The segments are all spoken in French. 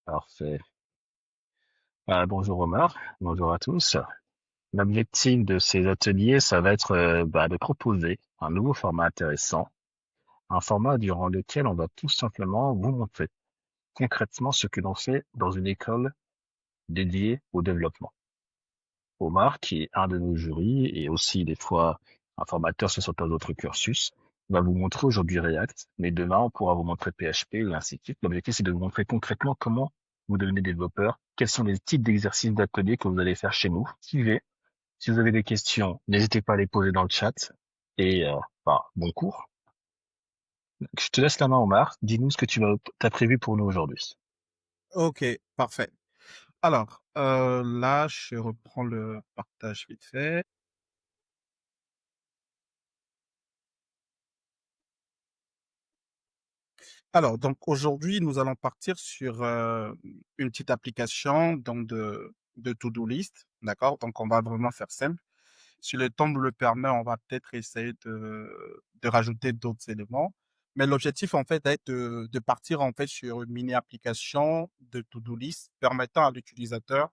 Parfait. Bonjour Omar, bonjour à tous. L'objectif de ces ateliers, ça va être de proposer un nouveau format intéressant, un format durant lequel on va tout simplement vous montrer concrètement ce que l'on fait dans une école dédiée au développement. Omar, qui est un de nos jurys et aussi des fois un formateur sur certains autres cursus, va vous montrer aujourd'hui React, mais demain on pourra vous montrer PHP et ainsi de suite. L'objectif, c'est de vous montrer concrètement comment vous devenez développeur, quels sont les types d'exercices d'atelier que vous allez faire chez nous. Suivez. Si vous avez des questions, n'hésitez pas à les poser dans le chat. Et bon cours. Je te laisse la main, Omar. Dis-nous ce que t'as prévu pour nous aujourd'hui. Ok, parfait. Alors, là, je reprends le partage vite fait. Alors, donc aujourd'hui, nous allons partir sur une petite application donc de to-do list, d'accord? Donc, on va vraiment faire simple. Si le temps nous le permet, on va peut-être essayer de rajouter d'autres éléments. Mais l'objectif, en fait, est de partir en fait sur une mini application de to-do list permettant à l'utilisateur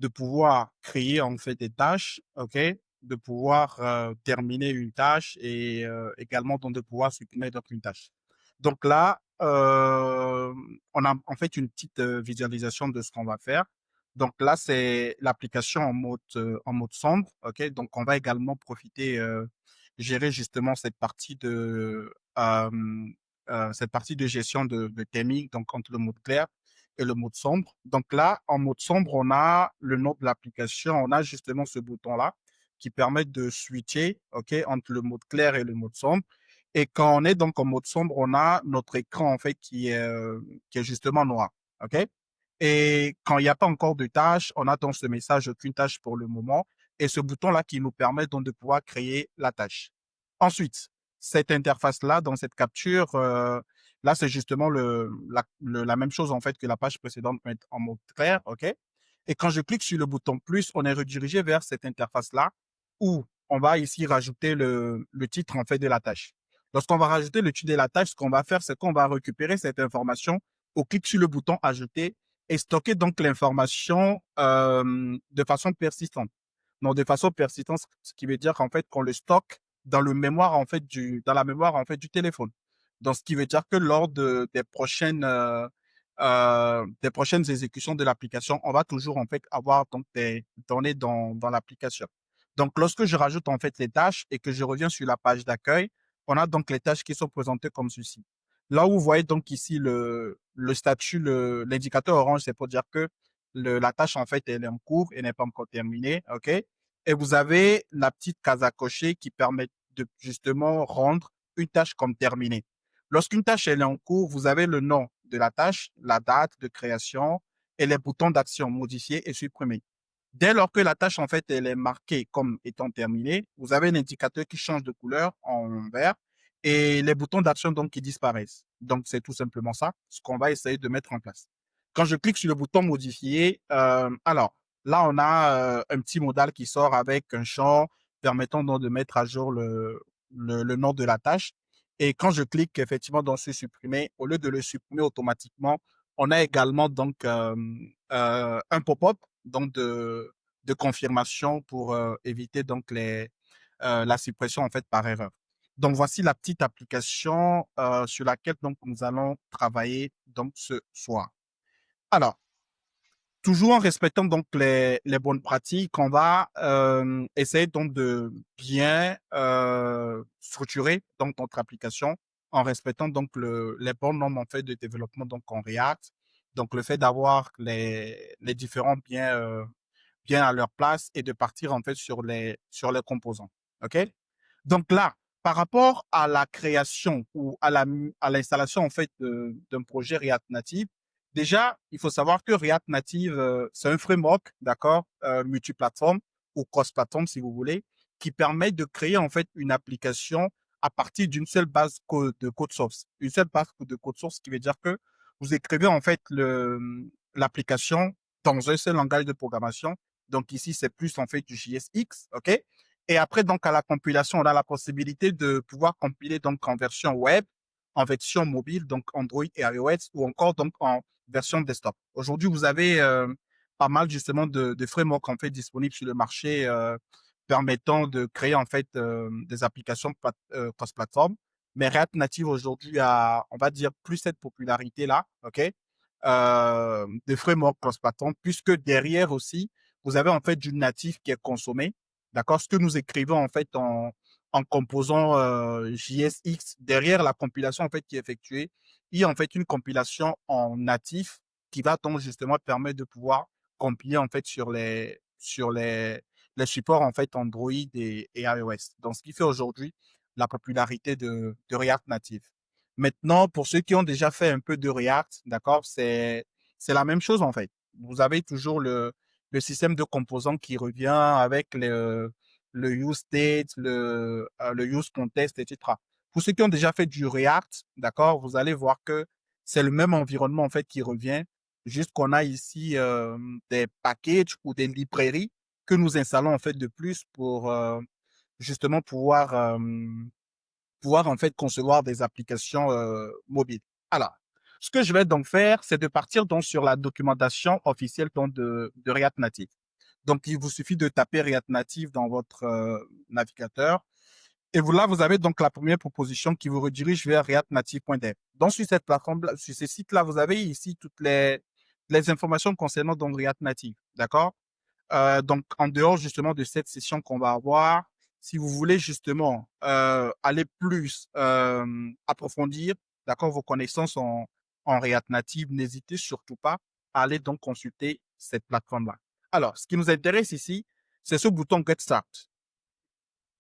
de pouvoir créer en fait des tâches, ok, de pouvoir terminer une tâche et également donc de pouvoir supprimer donc une tâche. Donc là, on a en fait une petite visualisation de ce qu'on va faire. Donc là, c'est l'application en mode sombre, ok. Donc on va également profiter gérer justement cette partie de gestion de timing, donc entre le mode clair et le mode sombre. Donc là, en mode sombre, on a le nom de l'application, on a justement ce bouton-là qui permet de switcher, OK, entre le mode clair et le mode sombre. Et quand on est donc en mode sombre, on a notre écran, en fait, qui est justement noir, OK? Et quand il n'y a pas encore de tâche, on a donc ce message aucune tâche pour le moment et ce bouton-là qui nous permet donc de pouvoir créer la tâche. Ensuite, cette interface-là, dans cette capture, là, c'est justement la même chose en fait que la page précédente, mais en mode clair, OK? Et quand je clique sur le bouton plus, on est redirigé vers cette interface-là où on va ici rajouter le titre en fait de la tâche. Lorsqu'on va rajouter le titre de la tâche, ce qu'on va faire, c'est qu'on va récupérer cette information au clic sur le bouton ajouter et stocker donc l'information de façon persistante. Donc de façon persistante, ce qui veut dire qu'en fait qu'on le stocke dans le mémoire en fait dans la mémoire en fait du téléphone. Donc ce qui veut dire que lors des prochaines exécutions de l'application, on va toujours en fait avoir donc des données dans l'application. Donc lorsque je rajoute en fait les tâches et que je reviens sur la page d'accueil, on a donc les tâches qui sont présentées comme ceci. Là où vous voyez donc ici le statut, l'indicateur orange, c'est pour dire que la tâche, en fait, elle est en cours et n'est pas encore terminée, OK? Et vous avez la petite case à cocher qui permet de justement rendre une tâche comme terminée. Lorsqu'une tâche, elle est en cours, vous avez le nom de la tâche, la date de création et les boutons d'action modifier et supprimer. Dès lors que la tâche, en fait, elle est marquée comme étant terminée, vous avez un indicateur qui change de couleur en vert et les boutons d'action donc qui disparaissent. Donc c'est tout simplement ça, ce qu'on va essayer de mettre en place. Quand je clique sur le bouton modifier, alors là on a un petit modal qui sort avec un champ permettant donc de mettre à jour le nom de la tâche. Et quand je clique effectivement dans ce supprimer, au lieu de le supprimer automatiquement, on a également donc un pop-up donc de confirmation pour éviter donc la suppression en fait par erreur. Donc voici la petite application sur laquelle donc nous allons travailler donc ce soir. Alors, toujours en respectant donc les bonnes pratiques, on va essayer donc de bien structurer donc notre application en respectant donc les bons normes en fait de développement donc en React. Donc le fait d'avoir les différents bien à leur place et de partir en fait sur les composants. OK? Donc là, par rapport à la création ou à l'installation en fait d'un projet React Native, déjà, il faut savoir que React Native, c'est un framework, d'accord, multiplateforme ou cross-plateforme si vous voulez, qui permet de créer en fait une application à partir d'une seule base de code source. Une seule base de code source qui veut dire que vous écrivez en fait l'application dans un seul langage de programmation. Donc ici, c'est plus en fait du JSX, OK? Et après, donc, à la compilation, on a la possibilité de pouvoir compiler donc en version web en version mobile, donc Android et iOS, ou encore donc en version desktop. Aujourd'hui, vous avez pas mal justement de frameworks en fait disponibles sur le marché permettant de créer en fait des applications cross-platform. Mais React Native aujourd'hui a, on va dire, plus cette popularité-là, ok, de framework cross-platform, puisque derrière aussi, vous avez en fait du natif qui est consommé, d'accord? Ce que nous écrivons en fait en composant JSX, derrière la compilation en fait qui est effectuée, il y a en fait une compilation en natif qui va donc justement permettre de pouvoir compiler en fait sur les supports en fait Android et iOS. Donc, ce qui fait aujourd'hui la popularité de React Native. Maintenant, pour ceux qui ont déjà fait un peu de React, d'accord, c'est la même chose en fait. Vous avez toujours le système de composants qui revient avec le use state, le use context, etc. Pour ceux qui ont déjà fait du React, d'accord, vous allez voir que c'est le même environnement en fait qui revient, juste qu'on a ici des packages ou des librairies que nous installons en fait de plus pour justement pouvoir en fait concevoir des applications mobiles. Alors, ce que je vais donc faire, c'est de partir donc sur la documentation officielle donc de React Native. Donc, il vous suffit de taper React Native dans votre navigateur. Et vous, là, vous avez donc la première proposition qui vous redirige vers reactnative.dev. Donc, sur cette plateforme, sur ce site-là, vous avez ici toutes les informations concernant donc React Native. D'accord? Donc, en dehors justement de cette session qu'on va avoir, si vous voulez justement aller plus approfondir, d'accord, vos connaissances en React Native, n'hésitez surtout pas à aller donc consulter cette plateforme-là. Alors, ce qui nous intéresse ici, c'est ce bouton Get Start.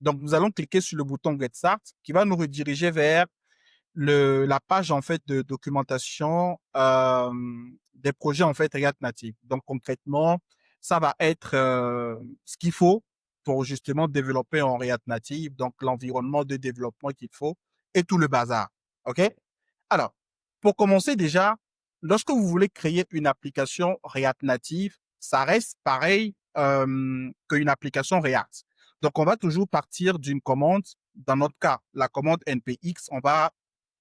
Donc, nous allons cliquer sur le bouton Get Start qui va nous rediriger vers la page en fait de documentation des projets en fait React Native. Donc concrètement, ça va être ce qu'il faut pour justement développer en React Native, donc l'environnement de développement qu'il faut et tout le bazar. OK? Alors, pour commencer déjà, lorsque vous voulez créer une application React Native, ça reste pareil qu'une application React. Donc, on va toujours partir d'une commande. Dans notre cas, la commande npx, on va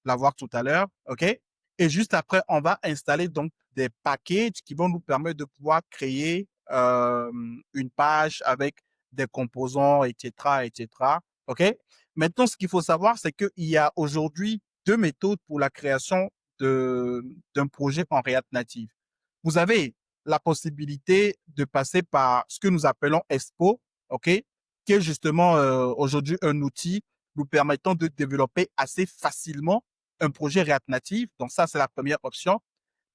la voir tout à l'heure, OK? Et juste après, on va installer donc des packages qui vont nous permettre de pouvoir créer une page avec des composants, etc., etc. OK? Maintenant, ce qu'il faut savoir, c'est qu'il y a aujourd'hui deux méthodes pour la création d'un projet en React Native. Vous avez la possibilité de passer par ce que nous appelons Expo, OK? Qui est justement aujourd'hui un outil nous permettant de développer assez facilement un projet React Native. Donc ça, c'est la première option.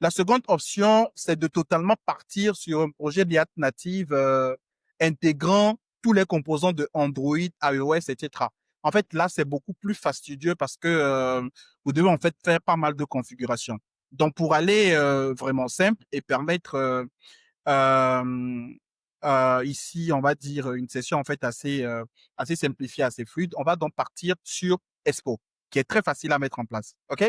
La seconde option, c'est de totalement partir sur un projet React Native intégrant tous les composants de Android, iOS, etc. En fait, là, c'est beaucoup plus fastidieux parce que vous devez en fait faire pas mal de configurations. Donc, pour aller vraiment simple et permettre euh, ici, on va dire une session en fait assez simplifiée, assez fluide, on va donc partir sur Expo, qui est très facile à mettre en place. OK?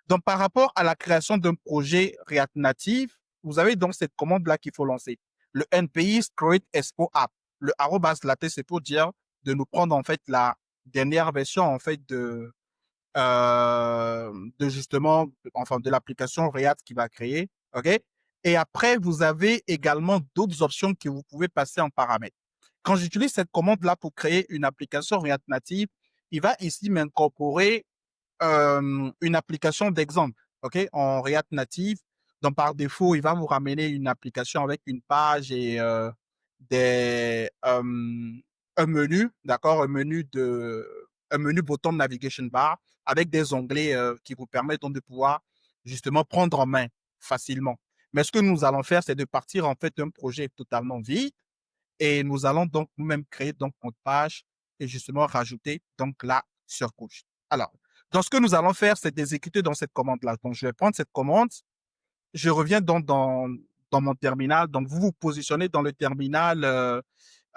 Donc, par rapport à la création d'un projet React Native, vous avez donc cette commande-là qu'il faut lancer. Le NPI create Expo app. Le arrobas latte, c'est pour dire de nous prendre en fait la dernière version en fait de justement, enfin, de l'application React qui va créer. OK? Et après, vous avez également d'autres options que vous pouvez passer en paramètres. Quand j'utilise cette commande-là pour créer une application React Native, il va ici m'incorporer une application d'exemple, OK, en React Native. Donc, par défaut, il va vous ramener une application avec une page et un menu, d'accord, un menu bottom navigation bar avec des onglets qui vous permettent donc de pouvoir justement prendre en main facilement. Mais ce que nous allons faire, c'est de partir en fait d'un projet totalement vide et nous allons donc nous-mêmes créer donc notre page et justement rajouter donc la surcouche. Alors, donc ce que nous allons faire, c'est d'exécuter dans cette commande-là. Donc, je vais prendre cette commande, je reviens donc dans mon terminal. Donc, vous vous positionnez dans le terminal,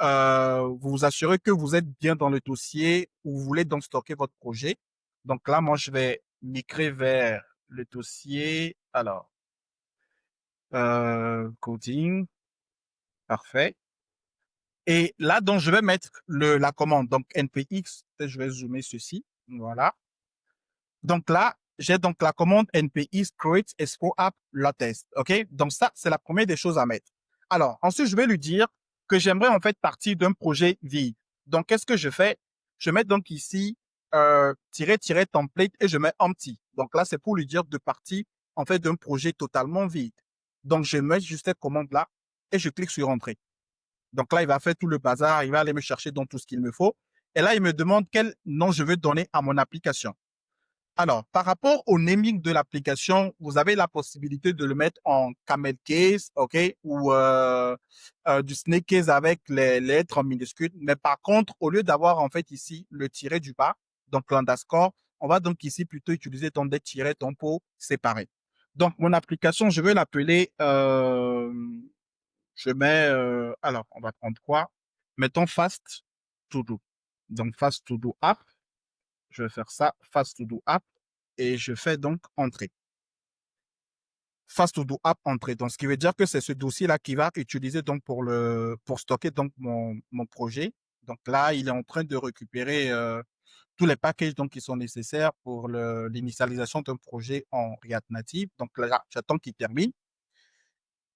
vous vous assurez que vous êtes bien dans le dossier où vous voulez donc stocker votre projet. Donc là, moi, je vais migrer vers le dossier. Alors, coding, parfait. Et là, donc, je vais mettre la commande, donc npx, je vais zoomer ceci, voilà. Donc là, j'ai donc la commande npm create expo app la test. OK? Donc ça, c'est la première des choses à mettre. Alors, ensuite, je vais lui dire que j'aimerais en fait partir d'un projet vide. Donc, qu'est-ce que je fais? Je mets donc ici tiret template et je mets empty. Donc là, c'est pour lui dire de partir en fait d'un projet totalement vide. Donc, je mets juste cette commande-là et je clique sur Entrée. Donc là, il va faire tout le bazar, il va aller me chercher dans tout ce qu'il me faut. Et là, il me demande quel nom je veux donner à mon application. Alors, par rapport au naming de l'application, vous avez la possibilité de le mettre en camel case, OK, ou du snake case avec les lettres en minuscules. Mais par contre, au lieu d'avoir en fait ici le tiret du bas, donc l'underscore, on va donc ici plutôt utiliser ton des tirets ton pour séparer. Donc, mon application, je vais l'appeler, je mets, alors, on va prendre quoi? Mettons Fast To Do. Donc, Fast To Do App. Je vais faire ça, Fast To Do App, et je fais donc Entrée. Fast To Do App Entrée. Donc, ce qui veut dire que c'est ce dossier-là qui va utiliser donc pour stocker donc mon projet. Donc là, il est en train de récupérer tous les packages donc qui sont nécessaires pour l'initialisation d'un projet en React Native. Donc là, j'attends qu'il termine.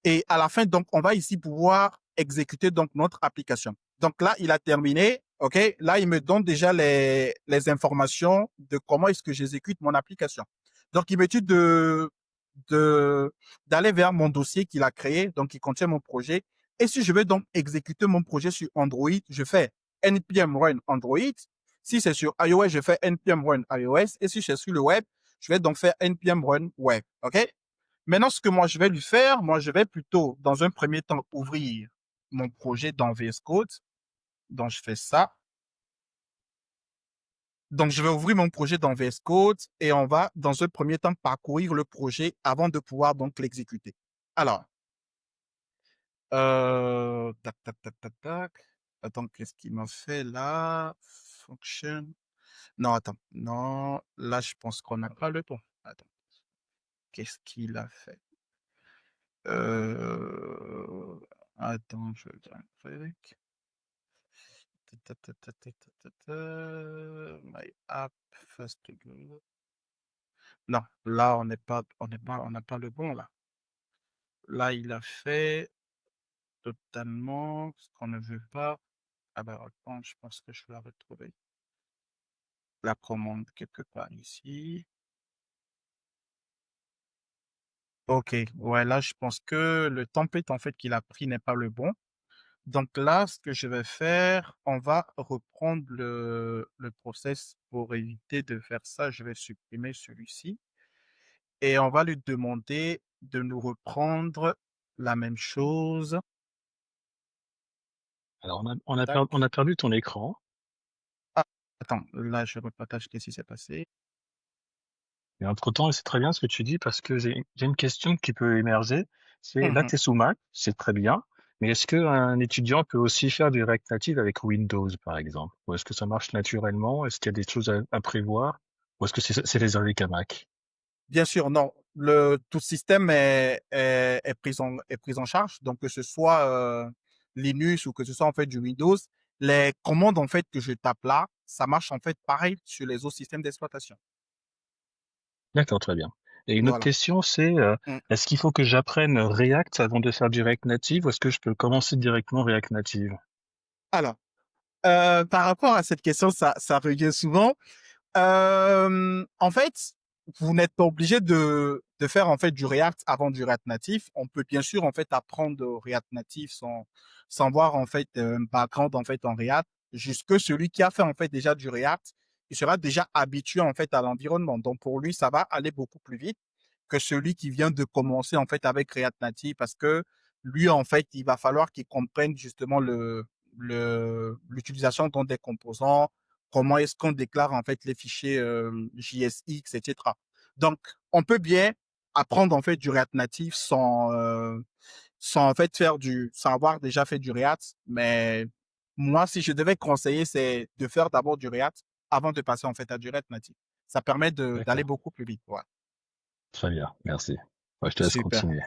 Et à la fin, donc, on va ici pouvoir exécuter donc notre application. Donc là, il a terminé. OK. Là, il me donne déjà les informations de comment est-ce que j'exécute mon application. Donc, il me dit d'aller vers mon dossier qu'il a créé, donc qui contient mon projet. Et si je veux donc exécuter mon projet sur Android, je fais npm run Android. Si c'est sur iOS, je fais npm run iOS. Et si c'est sur le web, je vais donc faire npm run web. OK? Maintenant, ce que moi, je vais lui faire, moi, je vais plutôt, dans un premier temps, ouvrir mon projet dans VS Code. Donc, je fais ça. Donc, je vais ouvrir mon projet dans VS Code et on va, dans un premier temps, parcourir le projet avant de pouvoir donc l'exécuter. Alors, tac, tac, tac, tac, tac. Attends, qu'est-ce qu'il m'a fait là? Function. Non, attends. Non, là, je pense qu'on n'a pas le bon. Attends. Qu'est-ce qu'il a fait? Euh... Attends, je vais un truc. My app first to go. Non, là, on n'a pas le bon, là. Là, il a fait totalement ce qu'on ne veut pas. Ah ben, attends, je pense que je vais la retrouver. La commande quelque part ici. Ok, ouais, là, je pense que le template, en fait, qu'il a pris n'est pas le bon. Donc là, ce que je vais faire, on va reprendre le process pour éviter de faire ça. Je vais supprimer celui-ci et on va lui demander de nous reprendre la même chose. Alors, Tac. on a perdu ton écran. Ah, attends, là, je repartage qu'est-ce qui s'est passé. Et entre-temps, c'est très bien ce que tu dis parce que j'ai une question qui peut émerger. C'est, là, Mhm. tu es sous Mac, c'est très bien. Mais est-ce qu'un étudiant peut aussi faire du React Native avec Windows, par exemple? Ou est-ce que ça marche naturellement? Est-ce qu'il y a des choses à prévoir? Ou est-ce que c'est réservé qu'à Mac? Bien sûr, non. Tout système est pris en charge. Donc, que ce soit Linux ou que ce soit en fait du Windows, les commandes en fait que je tape là, ça marche en fait pareil sur les autres systèmes d'exploitation. D'accord, très bien. Et une autre Voilà. question, c'est, Mm. est-ce qu'il faut que j'apprenne React avant de faire du React Native ou est-ce que je peux commencer directement React Native? Alors, par rapport à cette question, ça revient souvent. En fait, vous n'êtes pas obligé de faire en fait du React avant du React Native. On peut bien sûr en fait apprendre React Native sans voir en fait un background en fait en React. Jusque celui qui a fait en fait déjà du React, il sera déjà habitué en fait à l'environnement. Donc pour lui, ça va aller beaucoup plus vite que celui qui vient de commencer en fait avec React Native parce que lui en fait, il va falloir qu'il comprenne justement l'utilisation donc des composants, comment est-ce qu'on déclare en fait les fichiers JSX, etc. Donc, on peut bien apprendre en fait du React Native sans en fait sans avoir déjà fait du React. Mais moi, si je devais conseiller, c'est de faire d'abord du React avant de passer en fait à du React Native. Ça permet d'aller D'accord. beaucoup plus vite. Ouais. Très bien, merci. Ouais, je te laisse Super. continuer.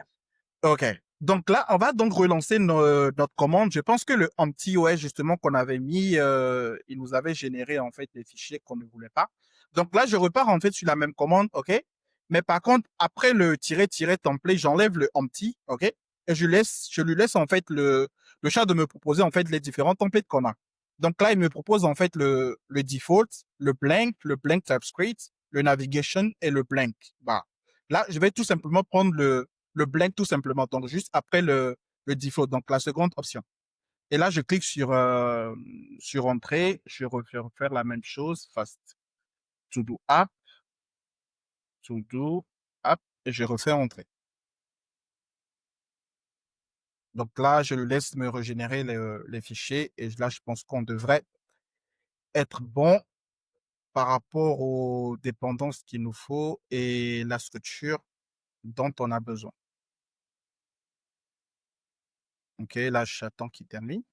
OK. Donc là, on va donc relancer notre commande. Je pense que le empty OS, justement, qu'on avait mis, il nous avait généré, en fait, des fichiers qu'on ne voulait pas. Donc là, je repars en fait sur la même commande, OK? Mais par contre, après le tiret template, j'enlève le empty, OK? Et je lui laisse en fait le chat de me proposer en fait les différents templates qu'on a. Donc là, il me propose en fait le default, le blank TypeScript, le navigation et le blank. Bah, là, je vais tout simplement prendre le blank tout simplement. Donc juste après le default, donc la seconde option. Et là, je clique sur entrée. Je vais refaire la même chose. Fast to do app, to do app, et je refais entrer. Donc là, je le laisse me régénérer les fichiers et là, je pense qu'on devrait être bon par rapport aux dépendances qu'il nous faut et la structure dont on a besoin. OK, là, j'attends qu'il termine.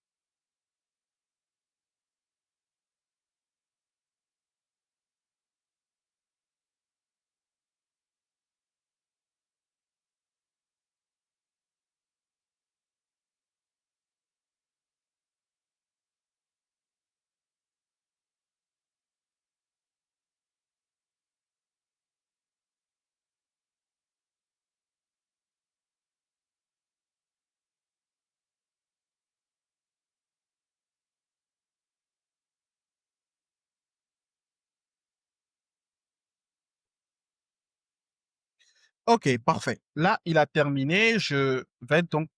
OK, parfait. Là, il a terminé. Je vais donc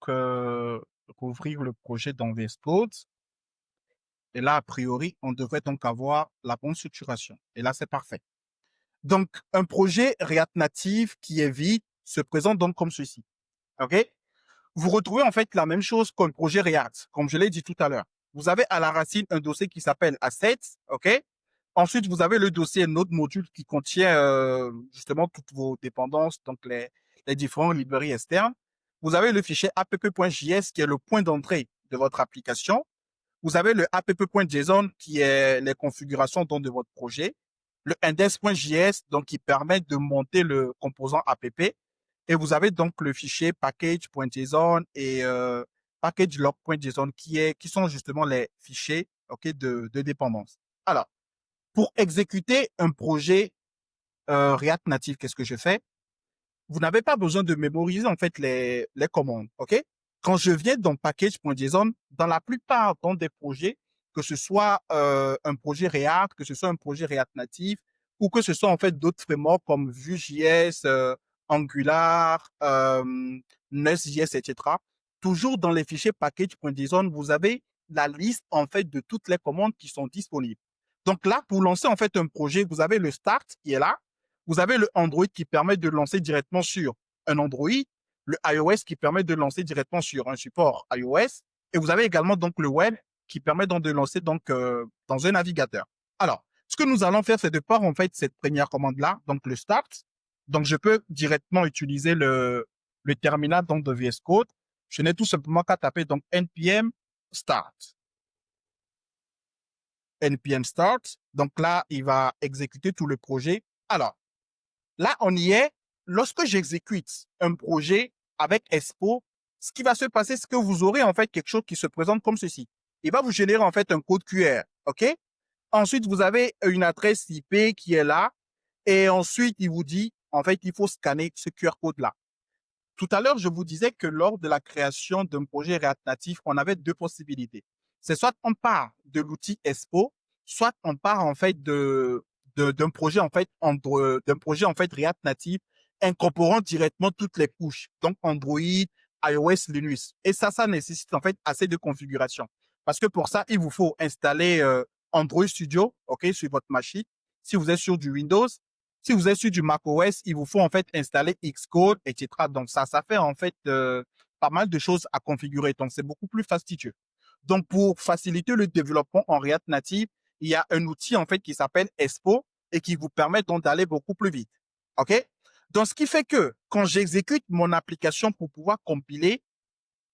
rouvrir le projet dans VS Code. Et là, a priori, on devrait donc avoir la bonne structuration. Et là, c'est parfait. Donc, un projet React Native qui est vide se présente donc comme ceci. OK? Vous retrouvez en fait la même chose qu'un projet React, comme je l'ai dit tout à l'heure. Vous avez à la racine un dossier qui s'appelle Assets, OK? Ensuite, vous avez le dossier Node Module qui contient justement toutes vos dépendances, donc les différentes librairies externes. Vous avez le fichier app.js qui est le point d'entrée de votre application. Vous avez le app.json qui est les configurations donc, de votre projet. Le index.js donc qui permet de monter le composant app. Et vous avez donc le fichier package.json et packagelog.json qui sont justement les fichiers okay, de dépendance. Alors, pour exécuter un projet React Native, qu'est-ce que je fais? Vous n'avez pas besoin de mémoriser en fait les commandes, ok? Quand je viens dans package.json, dans la plupart des projets, que ce soit un projet React, que ce soit un projet React Native, ou que ce soit en fait d'autres frameworks comme Vue.js, Angular, Nest.js, etc. Toujours dans les fichiers package.json, vous avez la liste en fait de toutes les commandes qui sont disponibles. Donc là, pour lancer en fait un projet, vous avez le start qui est là. Vous avez le Android qui permet de lancer directement sur un Android, le iOS qui permet de lancer directement sur un support iOS, et vous avez également donc le web qui permet donc de lancer donc dans un navigateur. Alors, ce que nous allons faire, c'est de part en fait cette première commande là, donc le start. Donc, je peux directement utiliser le terminal donc de VS Code. Je n'ai tout simplement qu'à taper donc npm start. npm start. Donc là, il va exécuter tout le projet. Alors, là, on y est. Lorsque j'exécute un projet avec Expo, ce qui va se passer, c'est que vous aurez en fait quelque chose qui se présente comme ceci. Il va vous générer en fait un code QR, OK? Ensuite, vous avez une adresse IP qui est là. Et ensuite, il vous dit, en fait, il faut scanner ce QR code-là. Tout à l'heure, je vous disais que lors de la création d'un projet React Native, on avait deux possibilités. C'est soit on part de l'outil Expo, soit on part en fait d'un projet en fait d'un projet en fait React Native incorporant directement toutes les couches, donc Android, iOS, Linux. Et ça nécessite en fait assez de configuration. Parce que pour ça, il vous faut installer Android Studio, ok, sur votre machine. Si vous êtes sur du Windows, si vous êtes sur du macOS, il vous faut en fait installer Xcode, etc. Donc ça fait en fait pas mal de choses à configurer. Donc c'est beaucoup plus fastidieux. Donc pour faciliter le développement en React Native, il y a un outil en fait qui s'appelle Expo et qui vous permet donc d'aller beaucoup plus vite. OK? Donc ce qui fait que quand j'exécute mon application pour pouvoir compiler,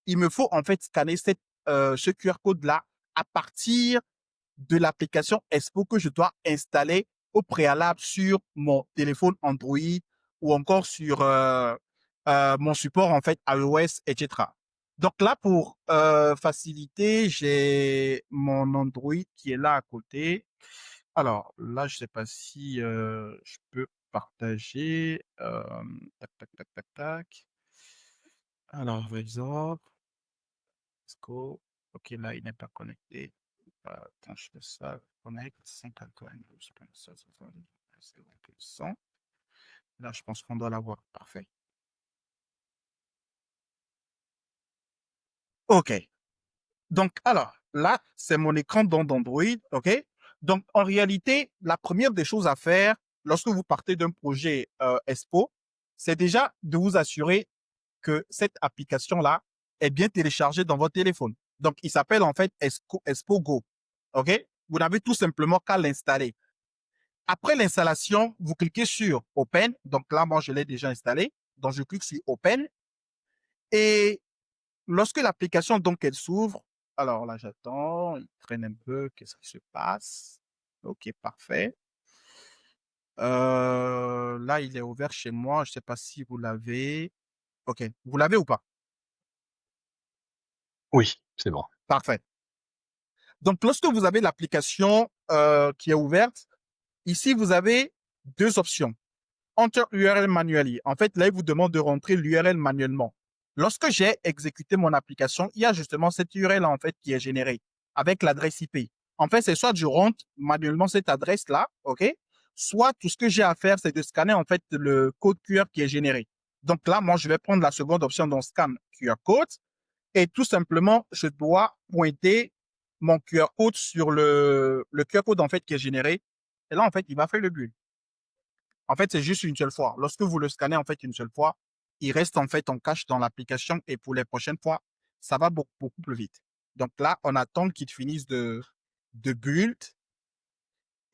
il me faut en fait scanner ce QR code là à partir de l'application Expo que je dois installer au préalable sur mon téléphone Android ou encore sur mon support en fait iOS, etc. Donc là, pour faciliter, j'ai mon Android qui est là à côté. Alors, là, je sais pas si je peux partager. Tac, tac, tac, tac, tac. Alors, réseau. Let's go. Ok, là, il n'est pas connecté. Attends, je fais ça. Connect 592.16. Là, je pense qu'on doit l'avoir. Parfait. OK. Donc, alors, là, c'est mon écran d'Android. OK. Donc, en réalité, la première des choses à faire lorsque vous partez d'un projet Expo, c'est déjà de vous assurer que cette application-là est bien téléchargée dans votre téléphone. Donc, il s'appelle en fait Expo Go. OK? Vous n'avez tout simplement qu'à l'installer. Après l'installation, vous cliquez sur Open. Donc là, moi, je l'ai déjà installé. Donc, je clique sur Open. Et lorsque l'application, donc, elle s'ouvre, alors là, j'attends, il traîne un peu, qu'est-ce qui se passe? OK, parfait. Là, il est ouvert chez moi. Je ne sais pas si vous l'avez. OK, vous l'avez ou pas? Oui, c'est bon. Parfait. Donc, lorsque vous avez l'application qui est ouverte, ici, vous avez deux options. Enter URL manually. En fait, là, il vous demande de rentrer l'URL manuellement. Lorsque j'ai exécuté mon application, il y a justement cette URL en fait qui est générée avec l'adresse IP. En fait, c'est soit je rentre manuellement cette adresse-là, OK? Soit tout ce que j'ai à faire, c'est de scanner en fait le code QR qui est généré. Donc là, moi, je vais prendre la seconde option dans Scan QR Code et tout simplement, je dois pointer mon QR code sur le QR code en fait qui est généré. Et là, en fait, il va faire le but. En fait, c'est juste une seule fois. Lorsque vous le scannez en fait une seule fois, il reste en fait en cache dans l'application et pour les prochaines fois, ça va beaucoup, beaucoup plus vite. Donc là, on attend qu'il finisse de build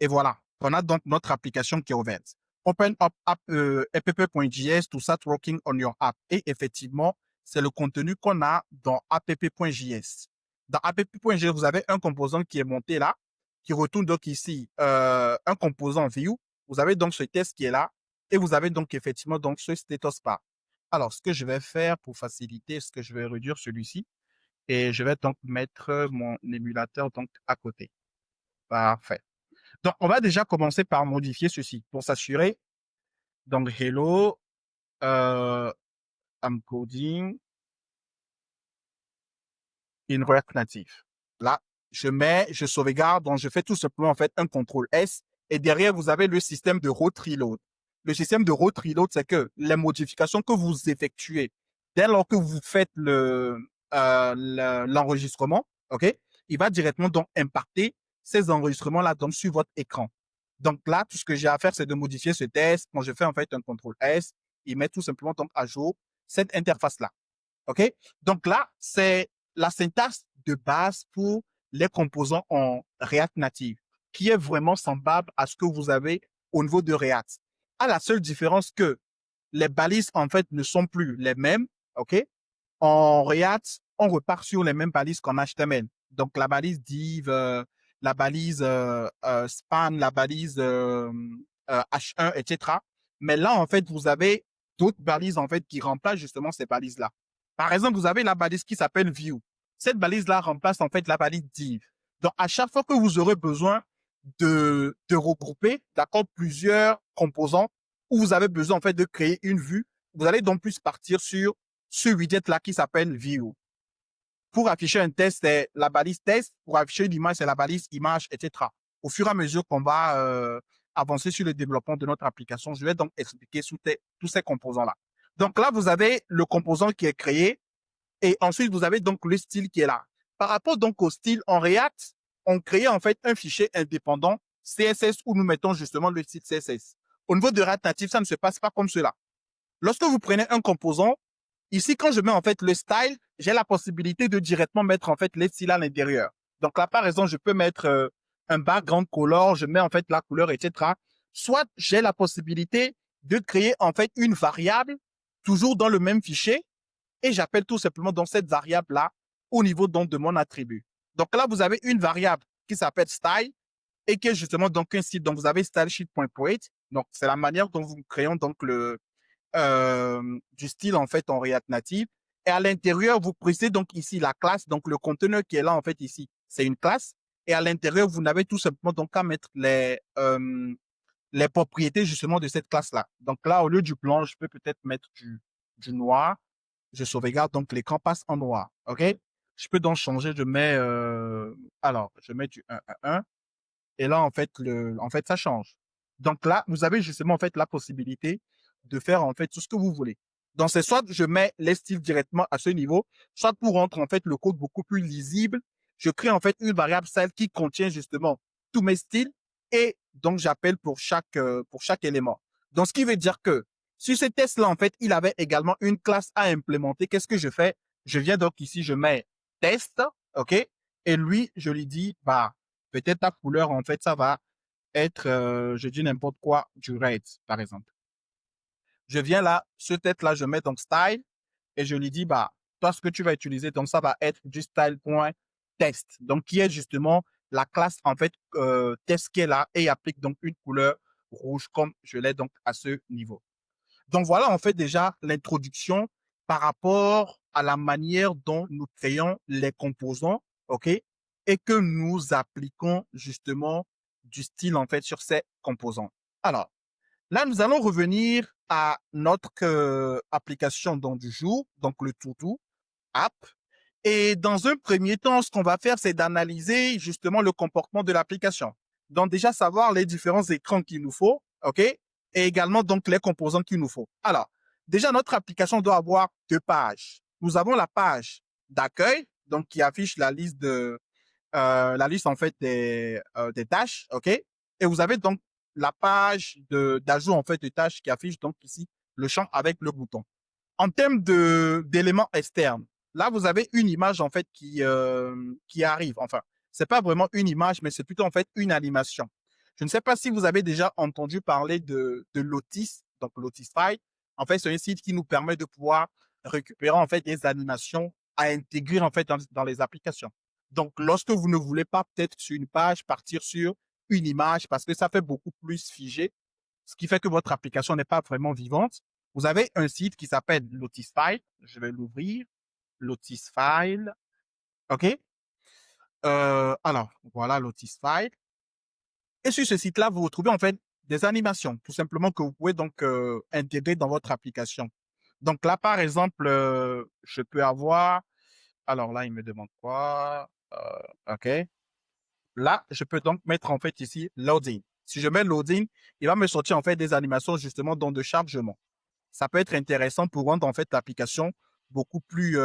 et voilà. On a donc notre application qui est ouverte. Open up app.js to start working on your app. Et effectivement, c'est le contenu qu'on a dans app.js. Dans app.js, vous avez un composant qui est monté là, qui retourne donc ici un composant view. Vous avez donc ce test qui est là et vous avez donc effectivement donc ce status bar. Alors, ce que je vais faire pour faciliter, ce que je vais réduire celui-ci et je vais donc mettre mon émulateur donc à côté. Parfait. Donc, on va déjà commencer par modifier ceci pour s'assurer. Donc, hello, I'm coding in React Native. Là, je sauvegarde, donc je fais tout simplement en fait un contrôle S et derrière, vous avez le système de route reload. Le système de route reload, c'est que les modifications que vous effectuez dès lors que vous faites l'enregistrement, OK, il va directement donc impacter ces enregistrements-là donc sur votre écran. Donc là, tout ce que j'ai à faire, c'est de modifier ce test. Quand je fais en fait un contrôle S, il met tout simplement donc à jour cette interface-là. OK? Donc là, c'est la syntaxe de base pour les composants en React Native, qui est vraiment semblable à ce que vous avez au niveau de React. À la seule différence que les balises, en fait, ne sont plus les mêmes. OK? En React, on repart sur les mêmes balises qu'en HTML. Donc, la balise div, la balise span, la balise H1, etc. Mais là, en fait, vous avez d'autres balises, en fait, qui remplacent justement ces balises-là. Par exemple, vous avez la balise qui s'appelle view. Cette balise-là remplace, en fait, la balise div. Donc, à chaque fois que vous aurez besoin de regrouper, d'accord, plusieurs composants, où vous avez besoin, en fait, de créer une vue, vous allez donc plus partir sur ce widget-là qui s'appelle View. Pour afficher un test, c'est la balise test. Pour afficher une image, c'est la balise image, etc. Au fur et à mesure qu'on va avancer sur le développement de notre application, je vais donc expliquer tous ces composants-là. Donc là, vous avez le composant qui est créé et ensuite, vous avez donc le style qui est là. Par rapport donc au style en React, on crée en fait un fichier indépendant CSS où nous mettons justement le style CSS. Au niveau de React Native, ça ne se passe pas comme cela. Lorsque vous prenez un composant, ici, quand je mets en fait le style, j'ai la possibilité de directement mettre en fait les styles à l'intérieur. Donc là, par exemple, je peux mettre un background color, je mets en fait la couleur, etc. Soit j'ai la possibilité de créer en fait une variable toujours dans le même fichier et j'appelle tout simplement donc cette variable-là au niveau donc de mon attribut. Donc là, vous avez une variable qui s'appelle style et qui est justement donc un style. Donc vous avez stylesheet.poet. Donc c'est la manière dont vous créez donc du style en fait en React Native. Et à l'intérieur, vous précisez donc ici la classe, donc le conteneur qui est là en fait ici, c'est une classe. Et à l'intérieur, vous n'avez tout simplement donc à mettre les propriétés justement de cette classe-là. Donc là, au lieu du blanc, je peux peut-être mettre du noir. Je sauvegarde, donc l'écran passe en noir. OK? Je peux donc changer, alors, je mets du 1, 1, 1. Et là, en fait, ça change. Donc là, vous avez justement, en fait, la possibilité de faire, en fait, tout ce que vous voulez. Donc, c'est soit je mets les styles directement à ce niveau, soit pour rendre, en fait, le code beaucoup plus lisible, je crée, en fait, une variable style qui contient justement tous mes styles et donc j'appelle pour chaque élément. Donc, ce qui veut dire que si ce test-là, en fait, il avait également une classe à implémenter, qu'est-ce que je fais? Je viens donc ici, je mets test, OK? Et lui, je lui dis, bah, peut-être ta couleur, en fait, ça va être, je dis n'importe quoi, du red, par exemple. Je viens là, ce tête-là, je mets donc style et je lui dis, bah, toi, ce que tu vas utiliser, donc ça va être du style.test. Donc, qui est justement la classe, en fait, test qui est là et il applique donc une couleur rouge comme je l'ai donc à ce niveau. Donc, voilà, en fait, déjà l'introduction par rapport à la manière dont nous créons les composants, OK, et que nous appliquons justement du style, en fait, sur ces composants. Alors, là, nous allons revenir à notre application donc, du jour, donc le To-Do app. Et dans un premier temps, ce qu'on va faire, c'est d'analyser justement le comportement de l'application. Donc déjà savoir les différents écrans qu'il nous faut, OK? Et également donc les composants qu'il nous faut. Alors, déjà notre application doit avoir deux pages. Nous avons la page d'accueil, donc qui affiche la liste en fait des tâches, OK? Et vous avez donc la page d'ajout en fait de tâches qui affiche donc ici le champ avec le bouton. En termes d'éléments externes, là vous avez une image en fait qui arrive. Enfin, c'est pas vraiment une image, mais c'est plutôt en fait une animation. Je ne sais pas si vous avez déjà entendu parler de Lotus, donc Lotusify. En fait, c'est un site qui nous permet de pouvoir récupérer en fait des animations à intégrer en fait dans les applications. Donc, lorsque vous ne voulez pas peut-être sur une page partir sur une image parce que ça fait beaucoup plus figé, ce qui fait que votre application n'est pas vraiment vivante, vous avez un site qui s'appelle Lotusfile. Je vais l'ouvrir. Lotusfile. OK? Alors, voilà Lotusfile. Et sur ce site-là, vous retrouvez en fait des animations, tout simplement que vous pouvez donc intégrer dans votre application. Donc là, par exemple, je peux avoir. Alors là, il me demande quoi? OK. Là, je peux donc mettre en fait ici loading. Si je mets loading, il va me sortir en fait des animations justement dans de chargement. Ça peut être intéressant pour rendre en fait l'application beaucoup plus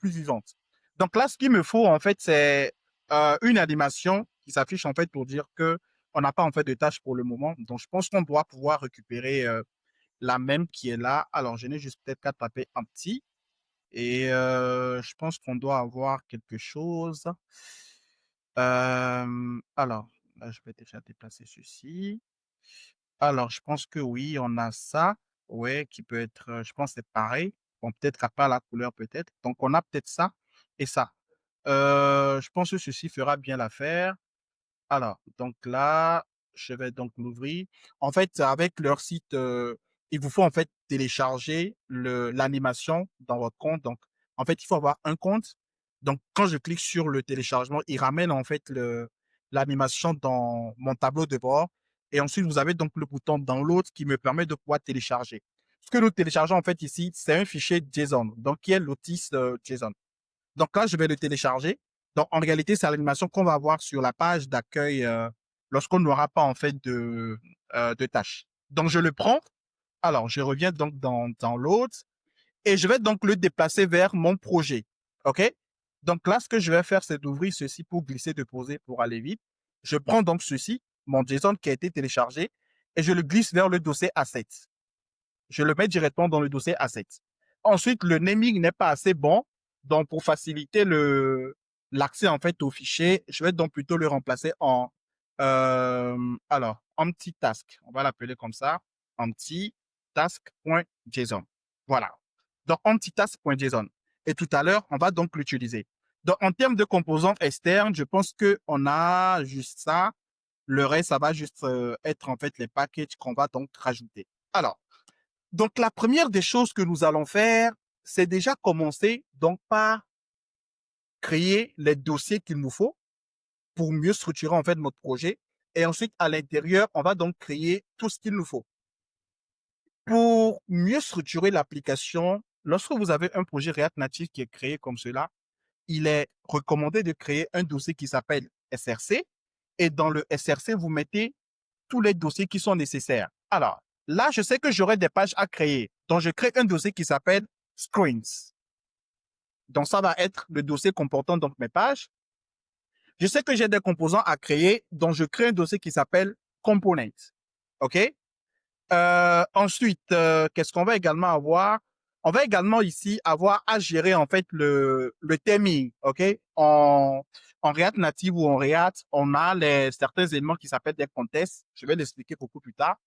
vivante. Donc là, ce qu'il me faut en fait, c'est une animation qui s'affiche en fait pour dire que on n'a pas en fait de tâches pour le moment. Donc je pense qu'on doit pouvoir récupérer la même qui est là. Alors je n'ai juste peut-être qu'à taper un petit et je pense qu'on doit avoir quelque chose. Alors là, je vais déjà déplacer ceci. Alors, je pense que oui, on a ça, ouais, qui peut être, je pense que c'est pareil. Bon, peut-être à pas la couleur, peut-être. Donc, on a peut-être ça et ça. Je pense que ceci fera bien l'affaire. Alors, donc là, je vais donc l'ouvrir. En fait, avec leur site, il vous faut en fait télécharger l'animation dans votre compte. Donc, en fait, il faut avoir un compte. Donc, quand je clique sur le téléchargement, il ramène en fait l'animation dans mon tableau de bord. Et ensuite, vous avez donc le bouton download qui me permet de pouvoir télécharger. Ce que nous téléchargeons en fait ici, c'est un fichier JSON, donc qui est Lotus JSON. Donc là, je vais le télécharger. Donc en réalité, c'est l'animation qu'on va avoir sur la page d'accueil lorsqu'on n'aura pas en fait de tâches. Donc je le prends. Alors je reviens donc dans l'autre et je vais donc le déplacer vers mon projet. OK? Donc là, ce que je vais faire, c'est d'ouvrir ceci pour glisser, déposer, pour aller vite. Je prends donc ceci, mon JSON qui a été téléchargé, et je le glisse vers le dossier Assets. Je le mets directement dans le dossier Assets. Ensuite, le naming n'est pas assez bon. Donc, pour faciliter l'accès en fait au fichier, je vais donc plutôt le remplacer en empty task. On va l'appeler comme ça, empty task.json. Voilà. Donc, empty task.json. Et tout à l'heure, on va donc l'utiliser. Donc, en termes de composants externes, je pense que on a juste ça. Le reste, ça va juste être en fait les packages qu'on va donc rajouter. Alors, donc, la première des choses que nous allons faire, c'est déjà commencer donc par créer les dossiers qu'il nous faut. pour mieux structurer en fait notre projet. Et ensuite, à l'intérieur, on va donc créer tout ce qu'il nous faut. Pour mieux structurer l'application, lorsque vous avez un projet React Native qui est créé comme cela, il est recommandé de créer un dossier qui s'appelle SRC. Et dans le SRC, vous mettez tous les dossiers qui sont nécessaires. Alors, là, je sais que j'aurai des pages à créer. Donc, je crée un dossier qui s'appelle Screens. Donc, ça va être le dossier comportant donc mes pages. Je sais que j'ai des composants à créer, donc je crée un dossier qui s'appelle Components. OK? Ensuite, qu'est-ce qu'on va également avoir? On va également ici avoir à gérer en fait le theming, ok? En React Native ou en React, on a certains éléments qui s'appellent des contests. Je vais l'expliquer beaucoup plus tard,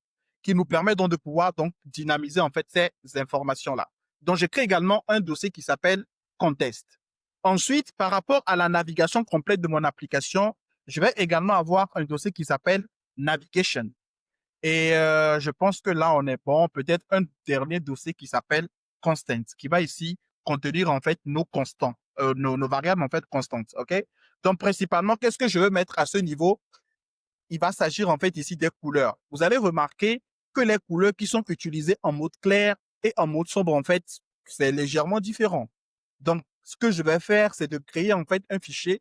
qui nous permettent donc de pouvoir donc dynamiser en fait ces informations-là. Donc, je crée également un dossier qui s'appelle contest. Ensuite, par rapport à la navigation complète de mon application, je vais également avoir un dossier qui s'appelle navigation. Et je pense que là, on est bon. Peut-être un dernier dossier qui s'appelle constant, qui va ici contenir en fait nos constants, nos variables en fait constantes. OK? Donc, principalement, qu'est-ce que je veux mettre à ce niveau? Il va s'agir en fait ici des couleurs. Vous allez remarquer que les couleurs qui sont utilisées en mode clair et en mode sombre, en fait, c'est légèrement différent. Donc, ce que je vais faire, c'est de créer en fait un fichier,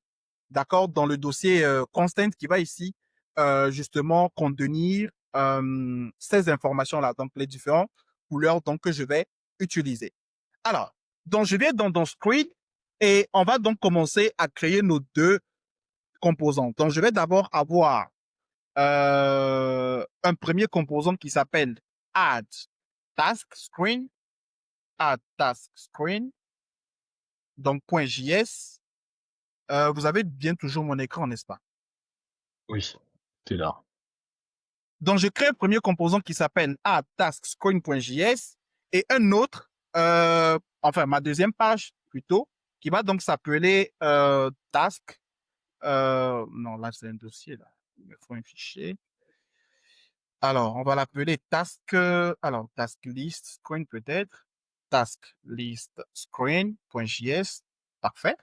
d'accord, dans le dossier constant qui va ici justement contenir ces informations-là, donc les différentes couleurs donc, que je vais utiliser. Alors, donc je viens dans Screen et on va donc commencer à créer nos deux composants. Donc, je vais d'abord avoir un premier composant qui s'appelle add task screen, add task screen, donc .js. Vous avez bien toujours mon écran, n'est-ce pas? Oui, t'es là. Donc, je crée un premier composant qui s'appelle add task screen.js et un autre, enfin, ma deuxième page plutôt, qui va donc s'appeler task. Non, là, c'est un dossier, là. Il me faut un fichier. Alors, on va l'appeler task, alors, task list screen peut-être. Task list screen.js. Parfait.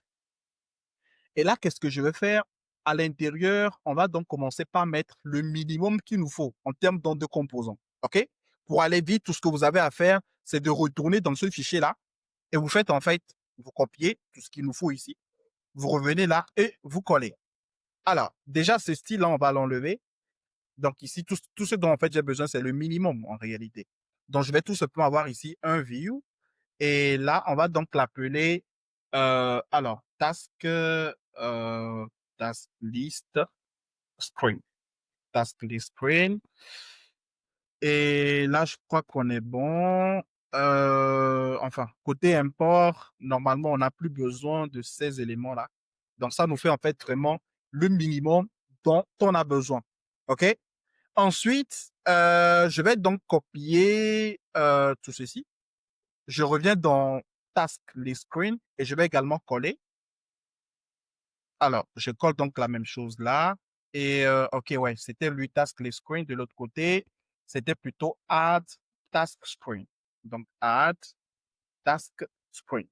Et là, qu'est-ce que je vais faire? À l'intérieur, on va donc commencer par mettre le minimum qu'il nous faut en termes de composants. OK? Pour aller vite, tout ce que vous avez à faire, c'est de retourner dans ce fichier-là et vous faites en fait, vous copiez tout ce qu'il nous faut ici. Vous revenez là et vous collez. Alors, déjà, ce style-là, on va l'enlever. Donc ici, tout ce dont en fait j'ai besoin, c'est le minimum en réalité. Donc je vais tout simplement avoir ici un view et là, on va donc l'appeler alors task list screen. Task list screen. Et là, je crois qu'on est bon. Enfin, côté import, normalement, on n'a plus besoin de ces éléments-là. Donc ça nous fait en fait vraiment le minimum dont on a besoin. OK? Ensuite, je vais donc copier tout ceci. Je reviens dans Task List Screen et je vais également coller. Alors, je colle donc la même chose là. Et OK, ouais, c'était lui Task List Screen. De l'autre côté, c'était plutôt Add Task Screen. Donc, Add Task Screen.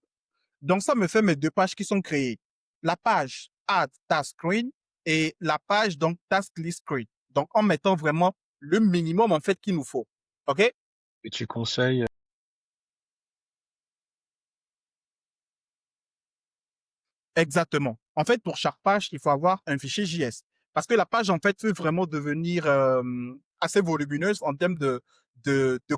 Donc, ça me fait mes deux pages qui sont créées. La page Add Task Screen et la page donc Task List Screen. Donc, en mettant vraiment le minimum en fait qu'il nous faut. OK? Et tu conseilles, Exactement. En fait, pour chaque page, il faut avoir un fichier JS. Parce que la page, en fait, peut vraiment devenir assez volumineuse en termes de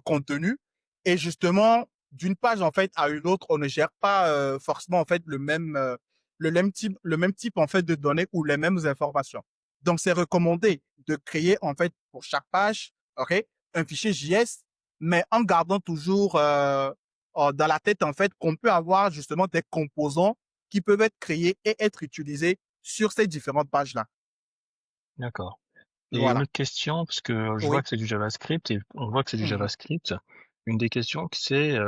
contenu. Et justement, d'une page, en fait, à une autre, on ne gère pas forcément, en fait, le même type, en fait, de données ou les mêmes informations. Donc, c'est recommandé de créer, en fait, pour chaque page, OK, un fichier JS, mais en gardant toujours dans la tête, en fait, qu'on peut avoir justement des composants qui peuvent être créés et être utilisés sur ces différentes pages-là. d'accord. Et une Voilà. autre question, parce que je vois Oui. que c'est du JavaScript et on voit que c'est du Mhm. JavaScript. Une des questions, c'est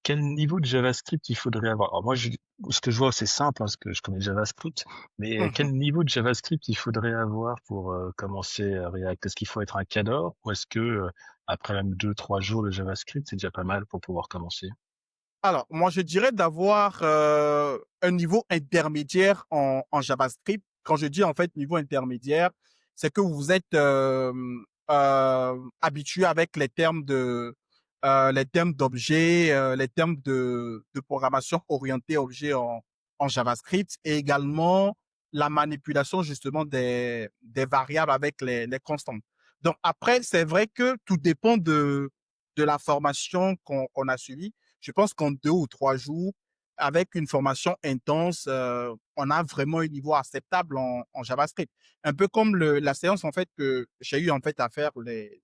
quel niveau de JavaScript il faudrait avoir? Alors moi, ce que je vois, c'est simple, hein, parce que je connais JavaScript, mais quel Mhm. niveau de JavaScript il faudrait avoir pour commencer React? Est-ce qu'il faut être un cadre ou est-ce que après même 2, 3 jours de JavaScript, c'est déjà pas mal pour pouvoir commencer? Alors, moi, je dirais d'avoir un niveau intermédiaire en JavaScript quand je dis en fait niveau intermédiaire, c'est que vous êtes habitué avec les termes d'objets, les termes de programmation orientée objet en JavaScript et également la manipulation justement des variables avec les constantes. Donc après, c'est vrai que tout dépend de la formation qu'on a suivie. Je pense qu'en 2 ou 3 jours, avec une formation intense, on a vraiment un niveau acceptable en JavaScript. Un peu comme la séance en fait que j'ai eu en fait à faire les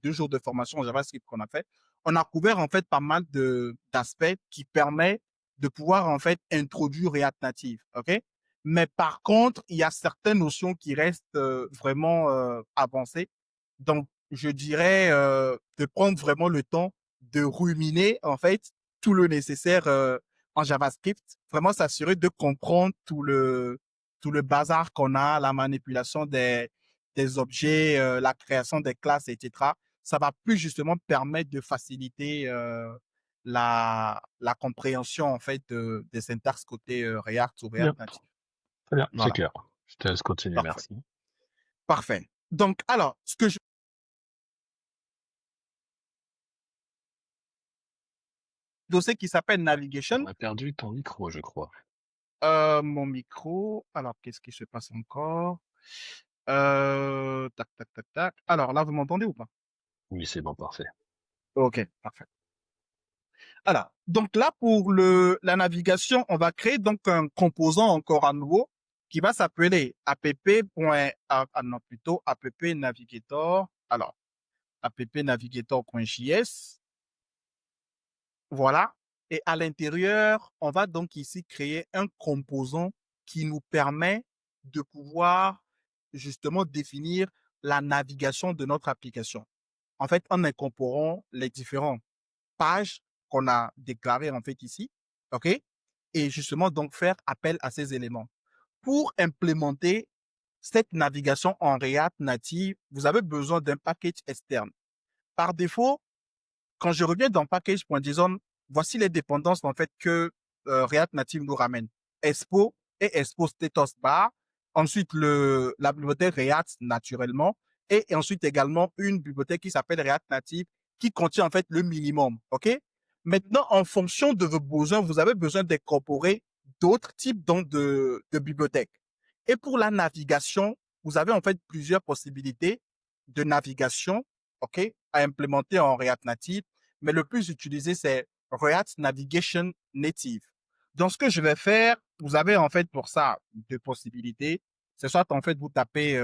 2 jours de formation en JavaScript qu'on a fait. On a couvert en fait pas mal d'aspects qui permettent de pouvoir en fait introduire React Native, ok? Mais par contre, il y a certaines notions qui restent vraiment avancées. Donc, je dirais de prendre vraiment le temps de ruminer en fait tout le nécessaire en JavaScript, vraiment s'assurer de comprendre tout le bazar qu'on a, la manipulation des objets, la création des classes, etc. Ça va plus justement permettre de faciliter la compréhension en fait des syntaxes côté React ou Bien, React Native. très bien, c'est Voilà, clair. Je te laisse continuer, parfait. merci. Parfait. Donc, alors, ce que je dossier qui s'appelle On Navigation, a perdu ton micro, je crois. mon micro. Alors, qu'est-ce qui se passe encore? Tac, tac, tac, tac. Alors, là, vous m'entendez ou pas? Oui, c'est bon, parfait. OK, parfait. Alors, donc là, pour la navigation, on va créer donc un composant encore à nouveau qui va s'appeler non, plutôt app navigator. Alors, app navigator.js. Voilà. Et à l'intérieur, on va donc ici créer un composant qui nous permet de pouvoir justement définir la navigation de notre application. En fait, en incorporant les différentes pages qu'on a déclarées en fait ici, OK? Et justement donc faire appel à ces éléments. Pour implémenter cette navigation en React Native, vous avez besoin d'un package externe. Par défaut, quand je reviens dans package.json, voici les dépendances en fait que React Native nous ramène. Expo et Expo status bar. Ensuite, la bibliothèque React naturellement. Et ensuite également une bibliothèque qui s'appelle React Native qui contient en fait le minimum. OK? Maintenant, en fonction de vos besoins, vous avez besoin d'incorporer d'autres types donc de bibliothèques. Et pour la navigation, vous avez en fait plusieurs possibilités de navigation, OK, à implémenter en React Native, mais le plus utilisé, c'est React Navigation Native. Donc, ce que je vais faire, vous avez en fait pour ça 2 possibilités. C'est soit en fait vous tapez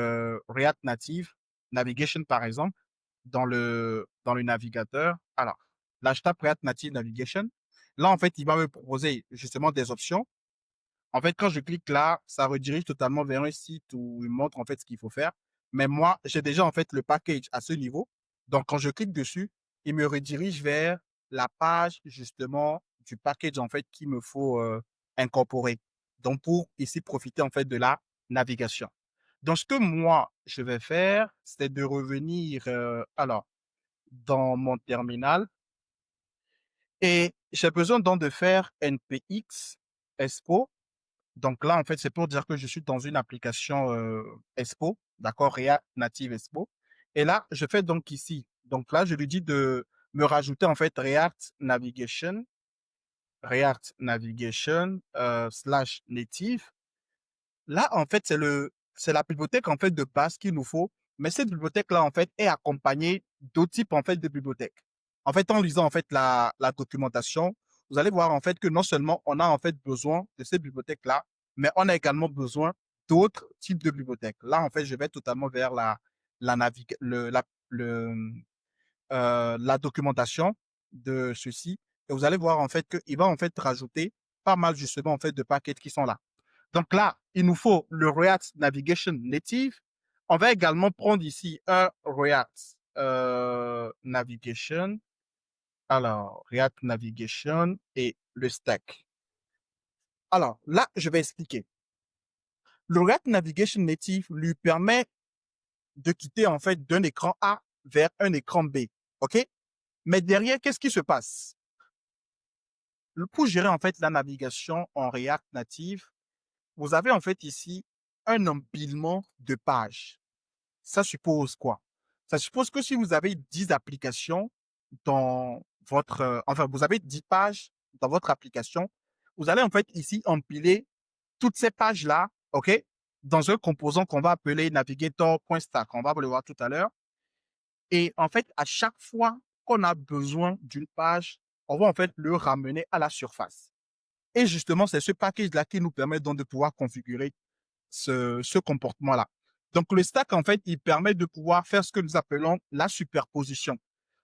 React Native Navigation par exemple dans le navigateur. Alors, là, je tape React Native Navigation. Là, en fait, il va me proposer justement des options. En fait, quand je clique là, ça redirige totalement vers un site où il montre en fait ce qu'il faut faire. Mais moi, j'ai déjà en fait le package à ce niveau. Donc, quand je clique dessus, il me redirige vers la page justement du package en fait qu'il me faut incorporer. Donc, pour ici profiter en fait de la navigation. Donc, ce que moi, je vais faire, c'est de revenir alors dans mon terminal et j'ai besoin donc de faire npx expo. Donc là, en fait, c'est pour dire que je suis dans une application Expo, d'accord, React Native Expo. Et là, je fais donc ici. Donc là, je lui dis de me rajouter en fait React Navigation slash native. Là, en fait, c'est la bibliothèque en fait de base qu'il nous faut. Mais cette bibliothèque-là, en fait, est accompagnée d'autres types en fait de bibliothèques. En fait, en lisant en fait la documentation, vous allez voir en fait que non seulement on a en fait besoin de ces bibliothèques-là, mais on a également besoin d'autres types de bibliothèques. Là, en fait, je vais totalement vers la documentation de ceci. Et vous allez voir en fait qu'il va en fait rajouter pas mal justement en fait de paquets qui sont là. Donc là, il nous faut le React Navigation Native. On va également prendre ici un React Navigation. Alors, React Navigation et le stack. Alors là, je vais expliquer. Le React Navigation Native lui permet de quitter en fait d'un écran A vers un écran B. OK? Mais derrière, qu'est-ce qui se passe? Pour gérer en fait la navigation en React Native, vous avez en fait ici un empilement de pages. Ça suppose quoi? Ça suppose que si vous avez 10 applications dans votre, enfin, vous avez 10 pages dans votre application, vous allez en fait ici empiler toutes ces pages-là, OK, dans un composant qu'on va appeler navigator.stack. On va le voir tout à l'heure. Et en fait, à chaque fois qu'on a besoin d'une page, on va en fait le ramener à la surface. Et justement, c'est ce package-là qui nous permet donc de pouvoir configurer ce comportement-là. Donc, le stack, en fait, il permet de pouvoir faire ce que nous appelons la superposition.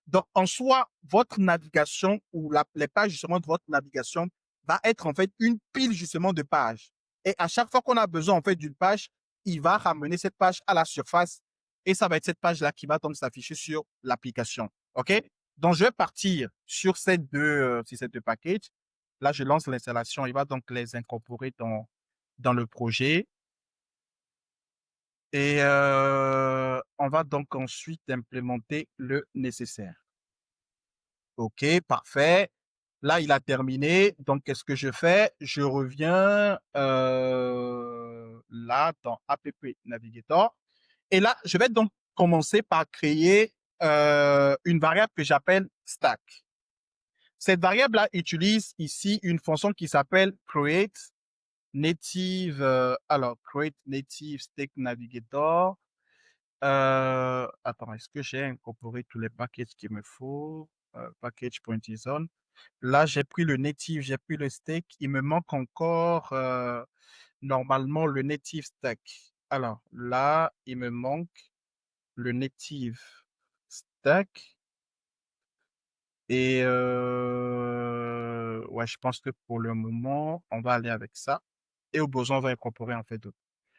Donc, en soi, votre navigation ou les pages justement de votre navigation va être en fait une pile justement de pages. Et à chaque fois qu'on a besoin en fait d'une page, il va ramener cette page à la surface et ça va être cette page-là qui va donc s'afficher sur l'application. OK? Donc, je vais partir sur ces deux packages. Là, je lance l'installation. Il va donc les incorporer dans le projet. Et on va donc ensuite implémenter le nécessaire. OK, parfait. Là, il a terminé. Donc, qu'est-ce que je fais? Je reviens là dans App Navigator. Et là, je vais donc commencer par créer une variable que j'appelle stack. Cette variable-là utilise ici une fonction qui s'appelle create native, create native stack navigator. Attends, est-ce que j'ai incorporé tous les packages qu'il me faut? Package.json. Là, j'ai pris le native, j'ai pris le stack. Il me manque encore normalement le native stack. Alors là, il me manque le native stack. Et ouais, je pense que pour le moment, on va aller avec ça. Et au besoin, on va incorporer en fait d'autres.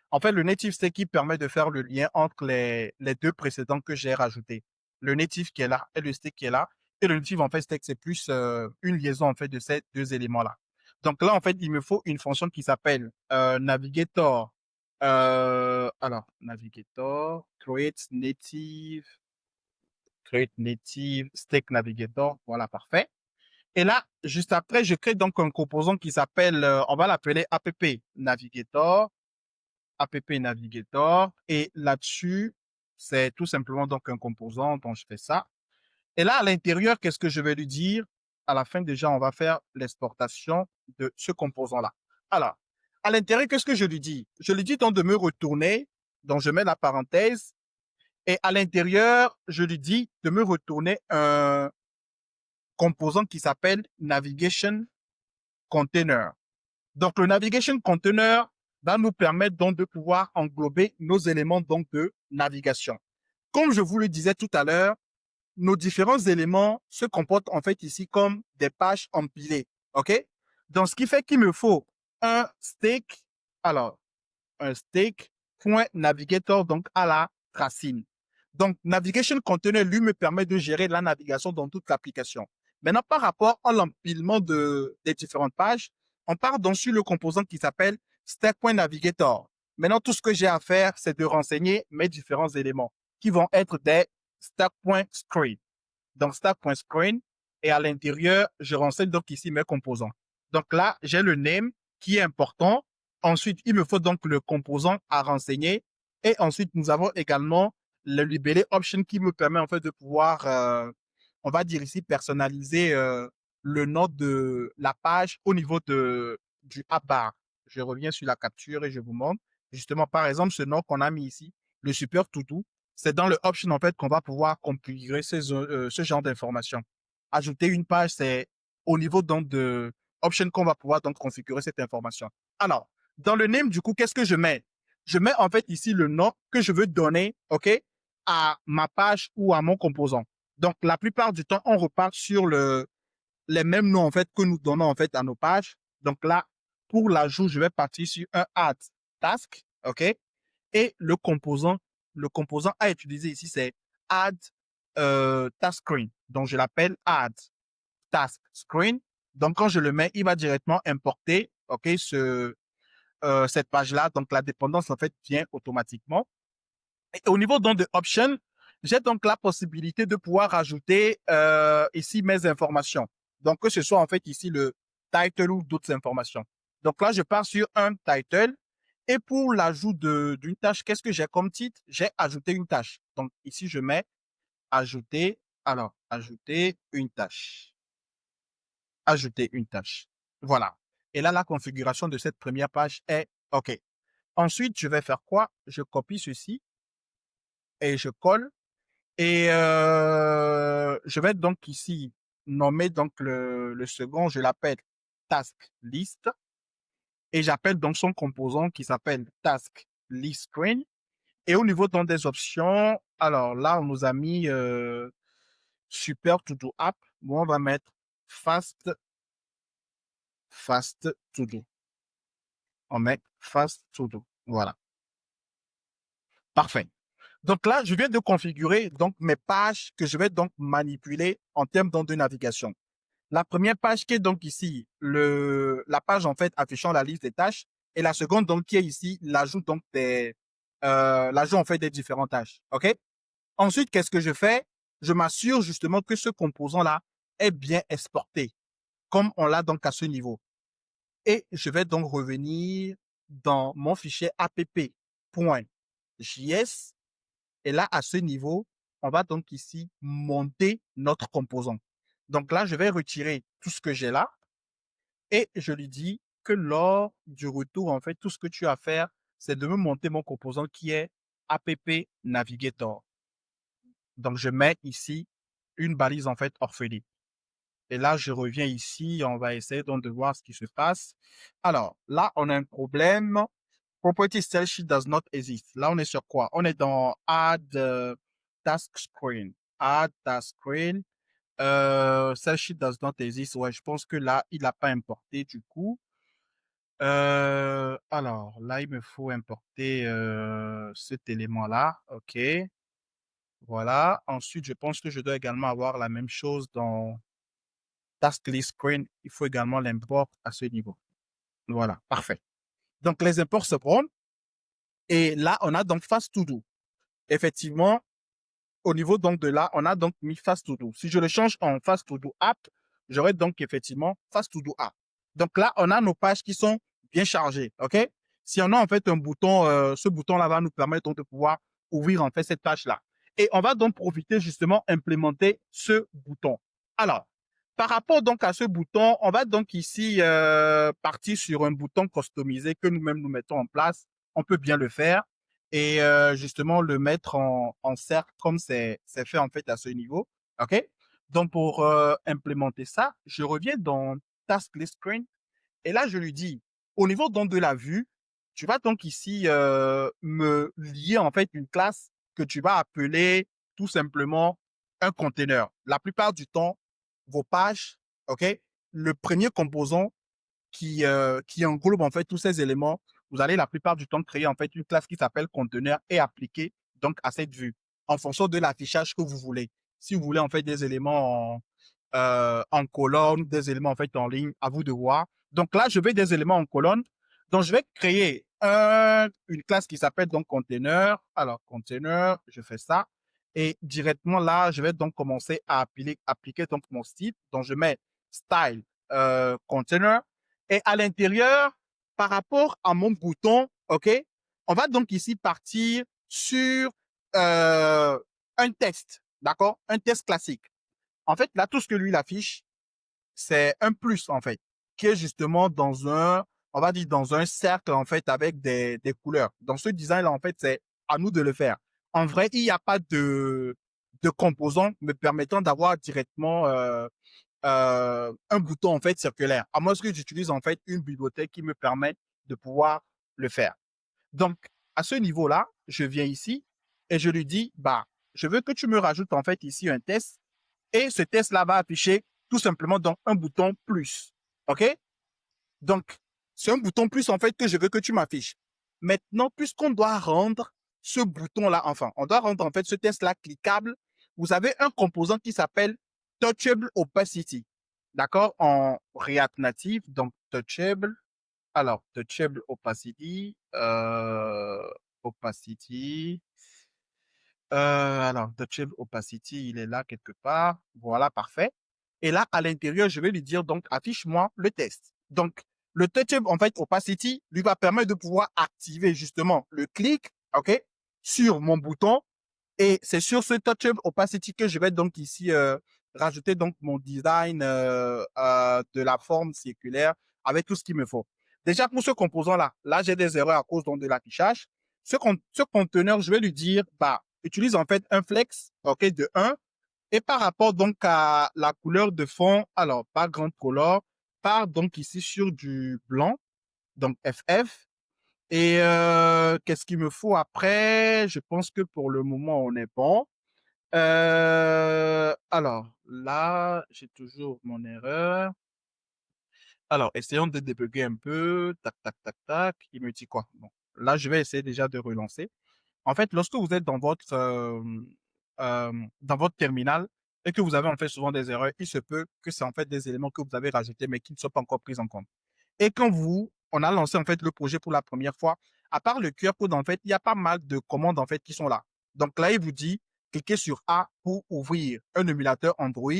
En fait, le native stack qui permet de faire le lien entre les deux précédents que j'ai rajoutés. Le native qui est là et le stack qui est là. Et le native, en fait, stack, c'est plus une liaison, en fait, de ces deux éléments-là. Donc là, en fait, il me faut une fonction qui s'appelle navigator. Navigator, create native stack navigator. Voilà, parfait. Et là, juste après, je crée donc un composant qui s'appelle, on va l'appeler app navigator. App Navigator. Et là-dessus, c'est tout simplement donc un composant dont je fais ça. Et là, à l'intérieur, qu'est-ce que je vais lui dire? À la fin, déjà, on va faire l'exportation de ce composant-là. Alors, à l'intérieur, qu'est-ce que je lui dis? Je lui dis donc de me retourner, donc je mets la parenthèse, et à l'intérieur, je lui dis de me retourner un composant qui s'appelle Navigation Container. Donc, le Navigation Container va nous permettre donc de pouvoir englober nos éléments donc de navigation. Comme je vous le disais tout à l'heure, nos différents éléments se comportent en fait ici comme des pages empilées. OK? Donc, ce qui fait qu'il me faut un stake, alors, un stake point navigator donc à la racine. Donc, Navigation Container, lui, me permet de gérer la navigation dans toute l'application. Maintenant, par rapport à l'empilement des différentes pages, on part donc sur le composant qui s'appelle stack.navigator. Maintenant, tout ce que j'ai à faire, c'est de renseigner mes différents éléments qui vont être des stack.screen. Donc, stack.screen, et à l'intérieur, je renseigne donc ici mes composants. Donc là, j'ai le name qui est important. Ensuite, il me faut donc le composant à renseigner. Et ensuite, nous avons également le libellé option qui me permet en fait de pouvoir, on va dire ici, personnaliser le nom de la page au niveau du app bar. Je reviens sur la capture et je vous montre. Justement, par exemple, ce nom qu'on a mis ici, le super toutou, c'est dans le option en fait qu'on va pouvoir configurer ce genre d'informations. Ajouter une page, c'est au niveau donc de option qu'on va pouvoir donc configurer cette information. Alors, dans le name, du coup, qu'est-ce que je mets? Je mets en fait ici le nom que je veux donner, OK, à ma page ou à mon composant. Donc, la plupart du temps, on repart sur les mêmes noms en fait que nous donnons en fait à nos pages. Donc là, pour l'ajout, je vais partir sur un add task, OK, et le composant à utiliser ici, c'est add task screen. Donc, je l'appelle add task screen. Donc, quand je le mets, il va directement importer, OK, cette page-là. Donc, la dépendance, en fait, vient automatiquement. Et au niveau donc de option, j'ai donc la possibilité de pouvoir ajouter ici mes informations. Donc, que ce soit en fait ici le title ou d'autres informations. Donc là, je pars sur un title Et pour l'ajout d'une tâche, qu'est-ce que j'ai comme titre? J'ai ajouté une tâche. Donc ici, je mets ajouter, alors ajouter une tâche. Ajouter une tâche. Voilà. Et là, la configuration de cette première page est OK. Ensuite, je vais faire quoi? Je copie ceci et je colle. Et je vais donc ici nommer donc le second, je l'appelle task list et j'appelle donc son composant qui s'appelle task list screen. Et au niveau donc des options, alors là, on nous a mis super to do app. Bon, on va mettre fast to do. On met fast to do. Voilà. Parfait. Donc là, je viens de configurer donc mes pages que je vais donc manipuler en termes donc de navigation. La première page qui est donc ici, la page en fait affichant la liste des tâches, et la seconde donc qui est ici, l'ajout donc l'ajout en fait des différentes tâches. OK? Ensuite, qu'est-ce que je fais? Je m'assure justement que ce composant-là est bien exporté, comme on l'a donc à ce niveau. Et je vais donc revenir dans mon fichier app.js. Et là, à ce niveau, on va donc ici monter notre composant. Donc là, je vais retirer tout ce que j'ai là et je lui dis que lors du retour, en fait, tout ce que tu as à faire, c'est de me monter mon composant qui est app navigator. Donc, je mets ici une balise, en fait, orpheline. Et là, je reviens ici, on va essayer donc de voir ce qui se passe. Alors, là, on a un problème. Property Style Sheet does not exist. Là, on est sur quoi? On est dans Add Task Screen. Add Task Screen. Style Sheet does not exist. Ouais, je pense que là, il n'a pas importé du coup. Alors, là, il me faut importer cet élément-là. OK. Voilà. Ensuite, je pense que je dois également avoir la même chose dans Task List Screen. Il faut également l'import à ce niveau. Voilà. Parfait. Donc, les imports se prennent. Et là, on a donc Fast To Do. Effectivement, au niveau donc de là, on a donc mis Fast To Do. Si je le change en Fast To Do App, j'aurai donc effectivement Fast To Do App. Donc là, on a nos pages qui sont bien chargées. OK? Si on a en fait un bouton, ce bouton-là va nous permettre donc de pouvoir ouvrir en fait cette page-là. Et on va donc profiter justement implémenter ce bouton. Alors, par rapport donc à ce bouton, on va donc ici partir sur un bouton customisé que nous-mêmes nous mettons en place. On peut bien le faire et justement le mettre en cercle comme c'est fait en fait à ce niveau. OK? Donc pour implémenter ça, je reviens dans Task List Screen et là je lui dis au niveau donc de la vue, tu vas donc ici me lier en fait une classe que tu vas appeler tout simplement un container. La plupart du temps, vos pages, OK? Le premier composant qui englobe en fait tous ces éléments, vous allez la plupart du temps créer en fait une classe qui s'appelle conteneur et appliquer donc à cette vue en fonction de l'affichage que vous voulez. Si vous voulez en fait des éléments en colonne, des éléments en fait en ligne, à vous de voir. Donc là, je vais des éléments en colonne. Donc je vais créer une classe qui s'appelle donc container. Alors container, je fais ça. Et directement là, je vais donc commencer à appliquer donc mon style. Donc je mets style container. Et à l'intérieur, par rapport à mon bouton, OK, on va donc ici partir sur un test, d'accord? Un test classique. En fait, là, tout ce que lui, il affiche, c'est un plus, en fait, qui est justement dans on va dire, dans un cercle, en fait, avec des couleurs. Dans ce design-là, en fait, c'est à nous de le faire. En vrai, il n'y a pas de composants me permettant d'avoir directement un bouton en fait circulaire. À moins que j'utilise en fait une bibliothèque qui me permet de pouvoir le faire. Donc, à ce niveau-là, je viens ici et je lui dis, bah, je veux que tu me rajoutes en fait ici un test et ce test-là va afficher tout simplement dans un bouton plus. OK? Donc, c'est un bouton plus en fait que je veux que tu m'affiches. Maintenant, puisqu'on doit rendre ce bouton-là, enfin, on doit rendre en fait ce test-là cliquable, vous avez un composant qui s'appelle Touchable Opacity. D'accord? En React Native, donc Touchable. Alors, Touchable Opacity. Opacity. Alors, Touchable Opacity, il est là quelque part. Voilà, parfait. Et là, à l'intérieur, je vais lui dire, donc, affiche-moi le test. Donc, Le touchable, en fait, opacity, lui va permettre de pouvoir activer justement le clic, OK, sur mon bouton. Et c'est sur ce touchable opacity que je vais donc ici rajouter donc mon design de la forme circulaire avec tout ce qu'il me faut. Déjà pour ce composant-là, là j'ai des erreurs à cause donc de l'affichage. Ce conteneur, je vais lui dire, bah, utilise en fait un flex, ok, de 1. Et par rapport donc à la couleur de fond, alors background color, part donc ici sur du blanc, donc FF. Et qu'est-ce qu'il me faut après? Je pense que pour le moment, on est bon. Alors, là, j'ai toujours mon erreur. Alors, essayons de débugger un peu. Tac, tac, tac, tac. Il me dit quoi? Bon, là, je vais essayer déjà de relancer. En fait, lorsque vous êtes dans votre terminal et que vous avez en fait souvent des erreurs, il se peut que c'est en fait des éléments que vous avez rajoutés mais qui ne sont pas encore pris en compte. Et quand on a lancé en fait le projet pour la première fois, à part le QR code, en fait, il y a pas mal de commandes en fait qui sont là. Donc là, il vous dit, cliquez sur A pour ouvrir un émulateur Android,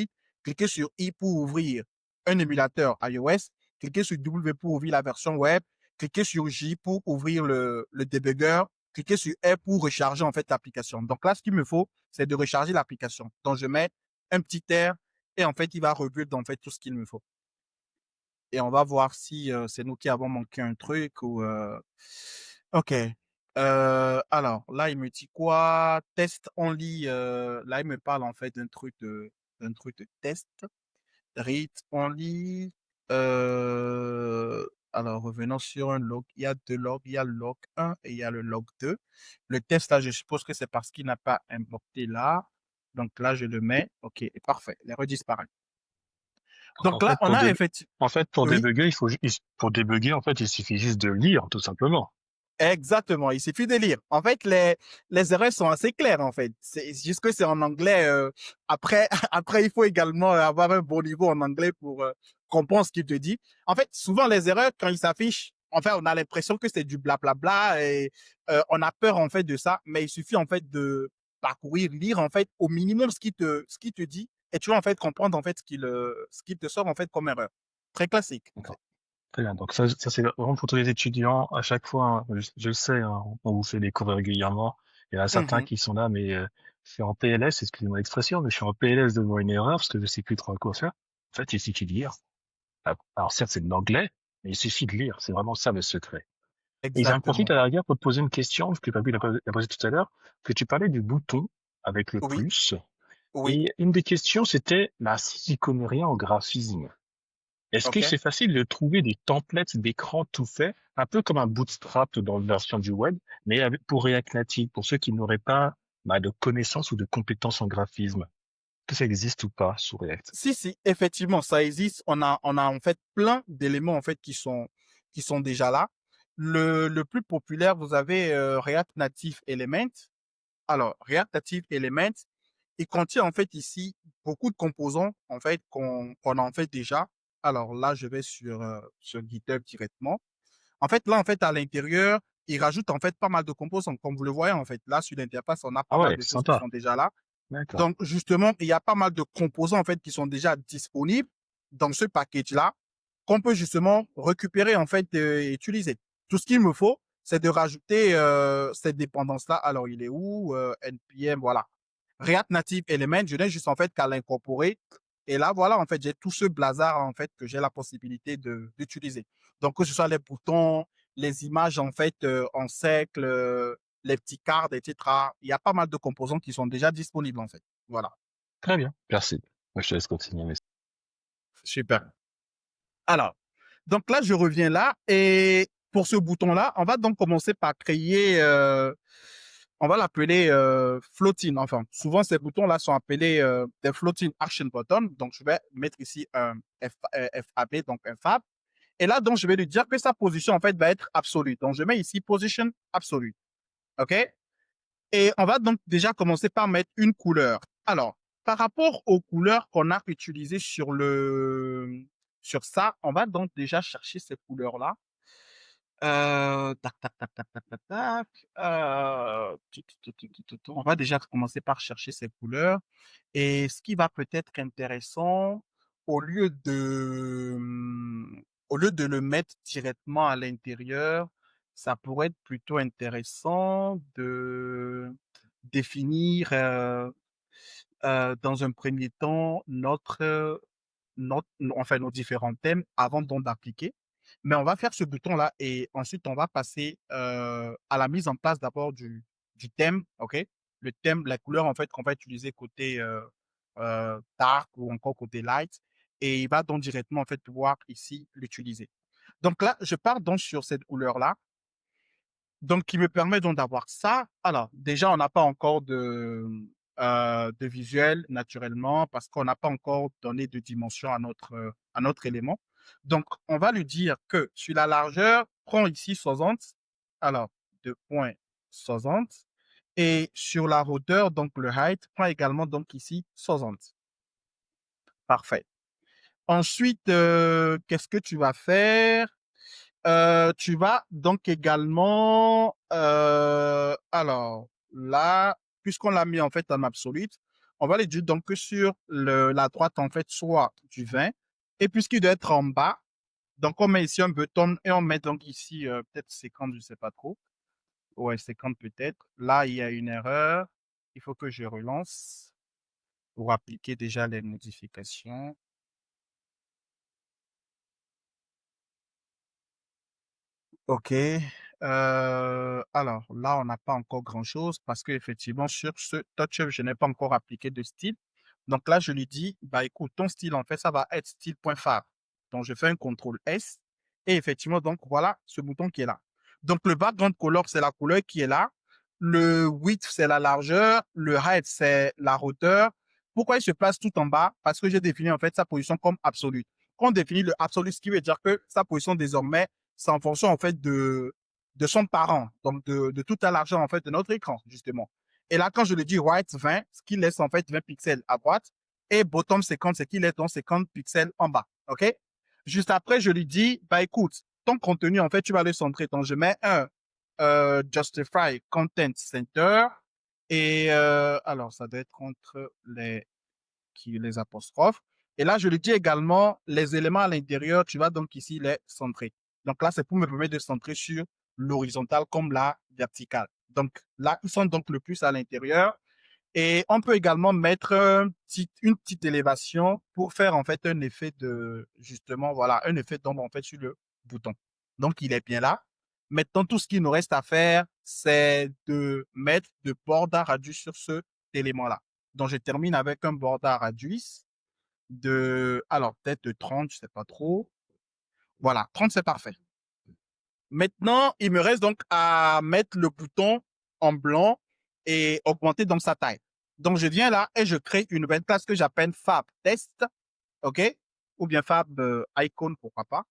cliquez sur I pour ouvrir un émulateur iOS, cliquez sur W pour ouvrir la version web, cliquez sur J pour ouvrir le debugger, cliquez sur R pour recharger en fait l'application. Donc là, ce qu'il me faut, c'est de recharger l'application. Donc je mets un petit R et en fait, il va rebuild en fait tout ce qu'il me faut. Et on va voir si c'est nous qui avons manqué un truc ou OK. Alors là, il me dit quoi? Test only. Là, il me parle en fait d'un truc de test. Read only. Alors, revenons sur un log. Il y a deux logs. Il y a le log 1 et il y a le log 2. Le test, là, je suppose que c'est parce qu'il n'a pas importé là. Donc là, je le mets. OK, parfait. L'erreur disparaît. Donc Donc là, on a effectivement. pour Oui. débugger, pour débugger, en fait, il suffit juste de lire, tout simplement. Exactement, il suffit de lire. En fait, les erreurs sont assez claires, en fait. C'est juste que c'est en anglais. Après, après, il faut également avoir un bon niveau en anglais pour comprendre ce qu'il te dit. En fait, souvent, les erreurs, quand ils s'affichent, enfin, on a l'impression que c'est du blablabla et on a peur, en fait, de ça. Mais il suffit, en fait, de parcourir, lire, en fait, au minimum ce qu'il te dit et tu vas, en fait, comprendre, en fait, ce qu'il te sort, en fait, comme erreur. Très classique, en fait. D'accord. Très bien. Donc ça c'est vraiment pour tous les étudiants. À chaque fois, hein, je le sais, hein, on vous fait des cours régulièrement. Il y en a certains Mhm. qui sont là, mais je suis en PLS, excusez-moi l'expression, mais je suis en PLS devant une erreur parce que je sais plus trop à quoi faire. En fait, il suffit de lire. Ah, alors certes, c'est de l'anglais, mais il suffit de lire. C'est vraiment ça le secret. Et j'en profite Exactement. à la rigueur pour te poser une question, je n'ai pas pu la poser tout à l'heure, que tu parlais du bouton avec le Oui, plus. oui, Et une des questions, c'était, bah, si j'y connais rien en graphisme, est-ce que OK. c'est facile de trouver des templates d'écran tout faits, un peu comme un Bootstrap dans la version du web, mais pour React Native, pour ceux qui n'auraient pas bah, de connaissances ou de compétences en graphisme? Est-ce que ça existe ou pas sous React? Si, si, effectivement, ça existe. On a en fait plein d'éléments en fait qui sont déjà là. Le plus populaire, vous avez React Native Element. Alors, React Native Element, il contient en fait ici beaucoup de composants en fait qu'on a en fait déjà. Alors là, je vais sur GitHub directement. En fait, là, en fait, à l'intérieur, il rajoute en fait pas mal de composants. Comme vous le voyez, en fait, là, sur l'interface, on a pas Ah mal ouais, de choses qui sympa. sont déjà là. D'accord. Donc, justement, il y a pas mal de composants, en fait, qui sont déjà disponibles dans ce package-là, qu'on peut justement récupérer, en fait, et utiliser. Tout ce qu'il me faut, c'est de rajouter cette dépendance-là. Alors, il est où? NPM, voilà. React Native Element, je n'ai juste, en fait, qu'à l'incorporer. Et là, voilà, en fait, j'ai tout ce blazar, en fait, que j'ai la possibilité d'utiliser. Donc, que ce soit les boutons, les images, en fait, en cercle, les petits cartes, etc. Il y a pas mal de composants qui sont déjà disponibles, en fait. Voilà. Très bien. Merci. Moi, je te laisse continuer. Super. Alors, donc là, je reviens là et pour ce bouton-là, on va donc commencer par créer, on va l'appeler floating. Enfin, souvent ces boutons-là sont appelés des floating action buttons. Donc, je vais mettre ici un FAB, donc un fab. Et là, donc, je vais lui dire que sa position, en fait, va être absolue. Donc, je mets ici position absolue. OK? Et on va donc déjà commencer par mettre une couleur. Alors, par rapport aux couleurs qu'on a utilisées sur ça, on va donc déjà chercher ces couleurs-là. Tac, tac, tac, tac, tac, tac, tac. On va déjà commencer par chercher ces couleurs. Et ce qui va peut-être intéressant, au lieu de au lieu de le mettre directement à l'intérieur, ça pourrait être plutôt intéressant de définir dans un premier temps enfin nos différents thèmes avant donc d'appliquer. Mais on va faire ce bouton-là et ensuite on va passer à la mise en place d'abord du thème, ok? Le thème, la couleur en fait qu'on va utiliser côté dark ou encore côté light et il va donc directement en fait pouvoir ici l'utiliser. Donc là, je pars donc sur cette couleur-là donc qui me permet donc d'avoir ça. Alors, déjà, on n'a pas encore de visuel naturellement parce qu'on n'a pas encore donné de dimension à notre élément. Donc, on va lui dire que sur la largeur, prends ici 60. Alors, 2,60. Et sur la hauteur, donc le height, prends également donc ici 60. Parfait. Ensuite, qu'est-ce que tu vas faire? Tu vas donc également, alors là, puisqu'on l'a mis en fait en absolute, on va lui dire donc que sur la droite en fait soit du 20 et puisqu'il doit être en bas, donc on met ici un button et on met donc ici peut-être 50, je sais pas trop. Ouais, 50 peut-être. Là, il y a une erreur. Il faut que je relance pour appliquer déjà les modifications. Ok. Alors là, on n'a pas encore grand-chose parce qu'effectivement, sur ce touch-up, je n'ai pas encore appliqué de style. Donc là, je lui dis, bah écoute, ton style, en fait, ça va être style.phare. Donc je fais un CTRL S et effectivement, donc voilà ce bouton qui est là. Donc le background color, c'est la couleur qui est là. Le width, c'est la largeur. Le height, c'est la hauteur. Pourquoi il se place tout en bas? Parce que j'ai défini en fait sa position comme absolue. Quand on définit le absolu, ce qui veut dire que sa position désormais c'est en fonction en fait de son parent, donc de toute la largeur en fait de notre écran, justement. Et là, quand je le dis right 20, ce qui laisse en fait 20 pixels à droite, et bottom 50, ce qui laisse donc 50 pixels en bas. OK? Juste après, je lui dis, bah écoute, ton contenu, en fait, tu vas le centrer. Donc, je mets un Justify Content Center. Et alors, ça doit être entre les apostrophes. Et là, je lui dis également les éléments à l'intérieur, tu vas donc ici les centrer. Donc là, c'est pour me permettre de centrer sur l'horizontale comme la verticale. Donc là, ils sont donc le plus à l'intérieur. Et on peut également mettre une petite élévation pour faire en fait un effet de, justement, voilà, un effet d'ombre en fait sur le bouton. Donc il est bien là. Maintenant, tout ce qu'il nous reste à faire, c'est de mettre de border radius sur cet élément-là. Donc je termine avec un border radius de, alors peut-être de 30, je sais pas trop. Voilà, 30 c'est parfait. Maintenant, il me reste donc à mettre le bouton en blanc et augmenter donc sa taille. Donc, je viens là et je crée une nouvelle classe que j'appelle Fab Test, OK? Ou bien Fab Icon, pourquoi pas.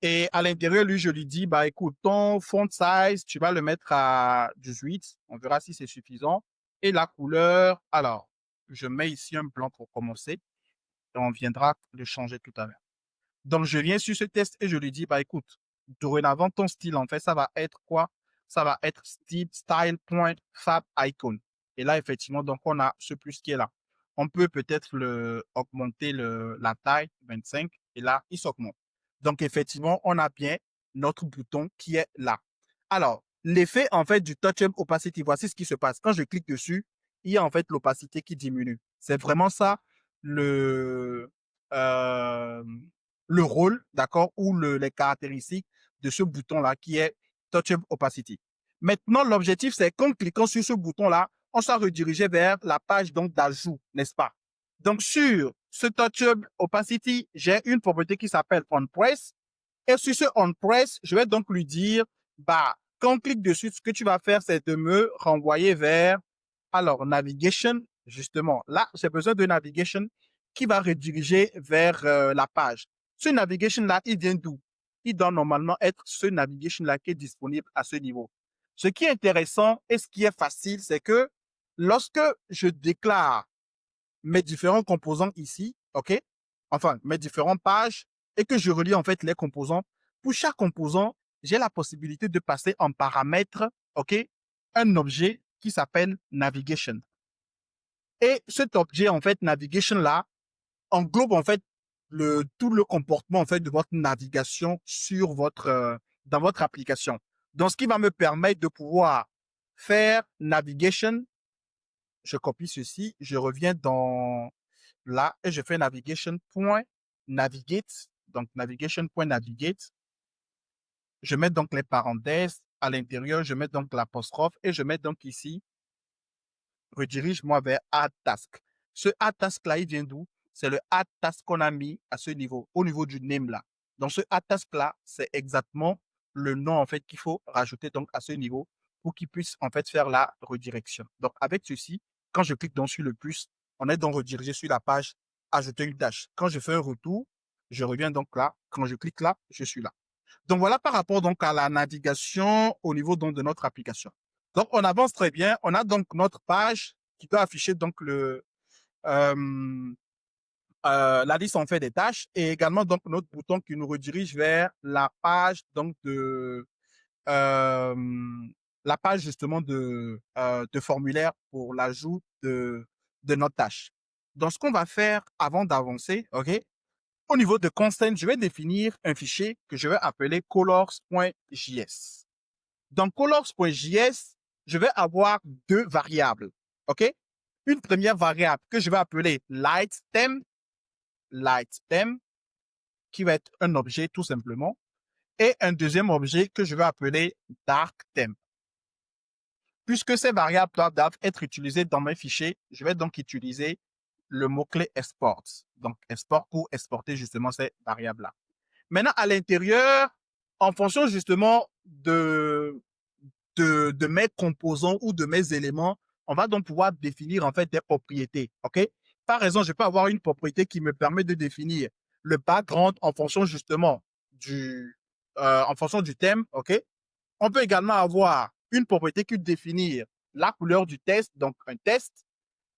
Et à l'intérieur, lui, je lui dis, bah écoute, ton font size, tu vas le mettre à 18. On verra si c'est suffisant. Et la couleur, alors, je mets ici un blanc pour commencer. Et on viendra le changer tout à l'heure. Donc, je viens sur ce test et je lui dis, bah, écoute, dorénavant, ton style, en fait, ça va être quoi? Ça va être style.fabIcon. Et là, effectivement, donc, on a ce plus qui est là. On peut peut-être augmenter la taille, 25, et là, il s'augmente. Donc, effectivement, on a bien notre bouton qui est là. Alors, l'effet, en fait, du Touch-Up Opacity, voici ce qui se passe. Quand je clique dessus, il y a, en fait, l'opacité qui diminue. C'est vraiment ça, le, euh, le rôle, d'accord, ou les caractéristiques de ce bouton-là qui est Touch-Up Opacity. Maintenant, l'objectif, c'est qu'en cliquant sur ce bouton-là, on soit redirigé vers la page donc d'ajout, n'est-ce pas? Donc, sur ce Touch-Up Opacity, j'ai une propriété qui s'appelle OnPress. Et sur ce OnPress, je vais donc lui dire, bah, quand on clique dessus, ce que tu vas faire, c'est de me renvoyer vers, alors, Navigation, justement. Là, j'ai besoin de Navigation qui va rediriger vers la page. Ce navigation-là, il vient d'où? Il doit normalement être ce navigation-là qui est disponible à ce niveau. Ce qui est intéressant et ce qui est facile, c'est que lorsque je déclare mes différents composants ici, OK? Enfin, mes différentes pages et que je relie en fait les composants, pour chaque composant, j'ai la possibilité de passer en paramètre, OK? Un objet qui s'appelle navigation. Et cet objet, en fait, navigation là, englobe en fait tout le comportement en fait de votre navigation sur dans votre application. Donc, ce qui va me permettre de pouvoir faire navigation, je copie ceci, je reviens dans là et je fais navigation.navigate. Donc, navigation.navigate. Je mets donc les parenthèses à l'intérieur, je mets donc l'apostrophe et je mets donc ici redirige-moi vers Add Task. Ce Add Task là, il vient d'où? C'est le Add Task qu'on a mis à ce niveau, au niveau du name là. Donc ce Add Task là, c'est exactement le nom en fait qu'il faut rajouter donc à ce niveau pour qu'il puisse en fait faire la redirection. Donc avec ceci, quand je clique donc sur le plus, on est donc redirigé sur la page ajouter une tâche. Quand je fais un retour, je reviens donc là. Quand je clique là, je suis là. Donc voilà par rapport donc à la navigation au niveau donc de notre application. Donc on avance très bien. On a donc notre page qui doit afficher donc euh, la liste en fait des tâches et également donc notre bouton qui nous redirige vers la page donc euh, la page justement de formulaire pour l'ajout de notre tâche. Donc ce qu'on va faire avant d'avancer, ok, au niveau de constant, je vais définir un fichier que je vais appeler colors.js. Dans colors.js, je vais avoir deux variables. OK? Une première variable que je vais appeler light_theme, qui va être un objet tout simplement, et un deuxième objet que je vais appeler dark_theme. Puisque ces variables doivent être utilisées dans mes fichiers, je vais donc utiliser le mot-clé export. Donc, export pour exporter justement ces variables-là. Maintenant, à l'intérieur, en fonction justement de mes composants ou de mes éléments, on va donc pouvoir définir en fait des propriétés. OK? Par exemple, je peux avoir une propriété qui me permet de définir le background en fonction justement en fonction du thème. OK? On peut également avoir une propriété qui définir la couleur du test, donc un test.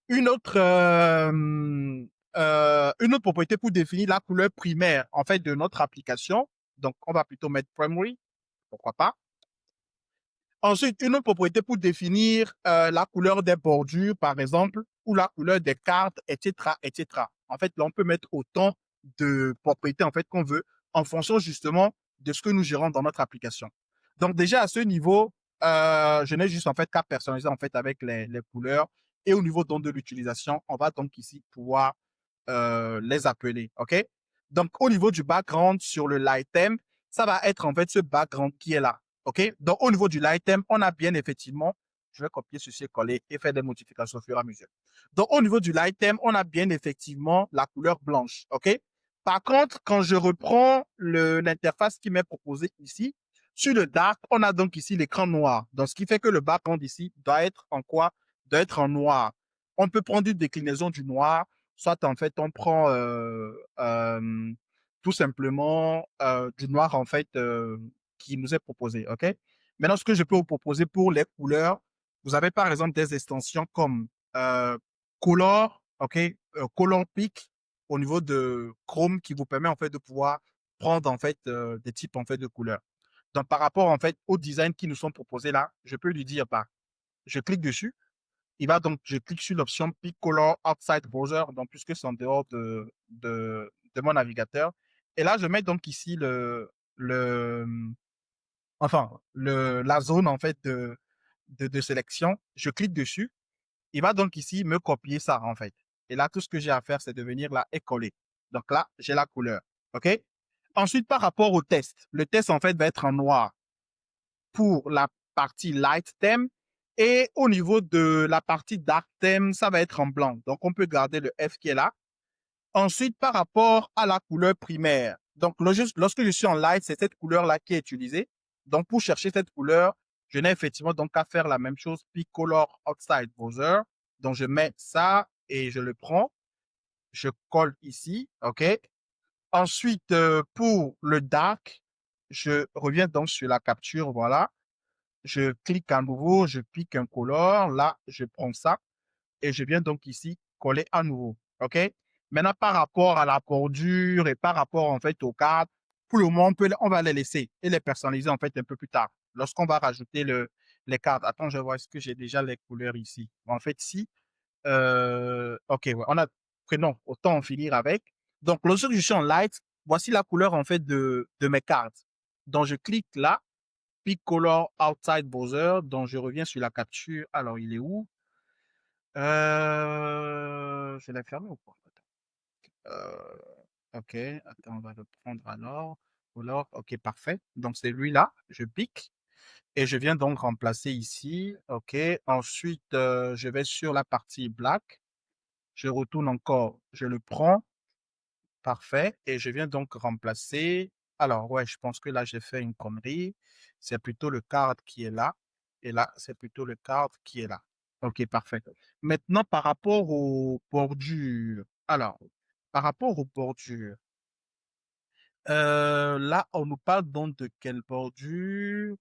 Une autre, une autre propriété pour définir la couleur primaire en fait de notre application. Donc, on va plutôt mettre primary, pourquoi pas. Ensuite, une autre propriété pour définir la couleur des bordures, par exemple, ou la couleur des cartes, etc., etc. En fait, là, on peut mettre autant de propriétés en fait qu'on veut en fonction justement de ce que nous gérons dans notre application. Donc déjà à ce niveau, je n'ai juste en fait qu'à personnaliser en fait avec les couleurs et au niveau donc de l'utilisation, on va donc ici pouvoir les appeler. OK? Donc au niveau du background sur le l'item, ça va être en fait ce background qui est là. OK? Donc, au niveau du l'item, on a bien effectivement, je vais copier ceci, coller et faire des modifications au fur et à mesure. Donc, au niveau du l'item, on a bien effectivement la couleur blanche. OK? Par contre, quand je reprends l'interface qui m'est proposée ici, sur le dark, on a donc ici l'écran noir. Donc, ce qui fait que le background ici doit être en quoi? Doit être en noir. On peut prendre une déclinaison du noir, soit en fait, on prend tout simplement du noir en fait qui nous est proposé. OK? Maintenant, ce que je peux vous proposer pour les couleurs, vous avez par exemple des extensions comme Color, OK? Color Pick au niveau de Chrome qui vous permet en fait de pouvoir prendre en fait des types en fait de couleurs. Donc, par rapport en fait au design qui nous sont proposés là, je peux lui dire, bah, je clique dessus. Il va donc, je clique sur l'option Pick Color Outside Browser, donc puisque c'est en dehors de mon navigateur. Et là, je mets donc ici le, enfin, la zone en fait de sélection. Je clique dessus. Il va donc ici me copier ça en fait. Et là, tout ce que j'ai à faire, c'est de venir là et coller. Donc là, j'ai la couleur. OK? Ensuite, par rapport au test, le test en fait va être en noir pour la partie light theme. Et au niveau de la partie dark theme, ça va être en blanc. Donc, on peut garder le F qui est là. Ensuite, par rapport à la couleur primaire, donc lorsque je suis en light, c'est cette couleur-là qui est utilisée. Donc, pour chercher cette couleur, je n'ai effectivement donc qu'à faire la même chose, Pick Color Outside Browser. Donc, je mets ça et je le prends. Je colle ici, OK? Ensuite, pour le dark, je reviens donc sur la capture, voilà. Je clique à nouveau, je pique un color. Là, je prends ça et je viens donc ici coller à nouveau. OK? Maintenant, par rapport à la bordure et par rapport en fait aux cartes, pour le moment, on va les laisser et les personnaliser en fait un peu plus tard. Lorsqu'on va rajouter les cartes. Attends, je vois, est-ce que j'ai déjà les couleurs ici? En fait, si. OK, ouais, prenons, autant en finir avec. Donc, lorsque je suis en light, voici la couleur en fait de mes cartes. Donc, je clique là, Pick Color Outside Browser. Donc, je reviens sur la capture. Alors, il est où? Je l'ai fermé ou pas? Euh, ok, attends, on va le prendre alors. Alors, ok, parfait. Donc, c'est lui-là. Je pique et je viens donc remplacer ici. Ok, ensuite, je vais sur la partie black. Je retourne encore. Je le prends. Parfait. Et je viens donc remplacer. Alors, ouais, je pense que là, j'ai fait une connerie. C'est plutôt le card qui est là. Et là, c'est plutôt le card qui est là. OK, parfait. Maintenant, par rapport aux bordures. Alors, par rapport aux bordures, là, on nous parle donc de quelle bordure?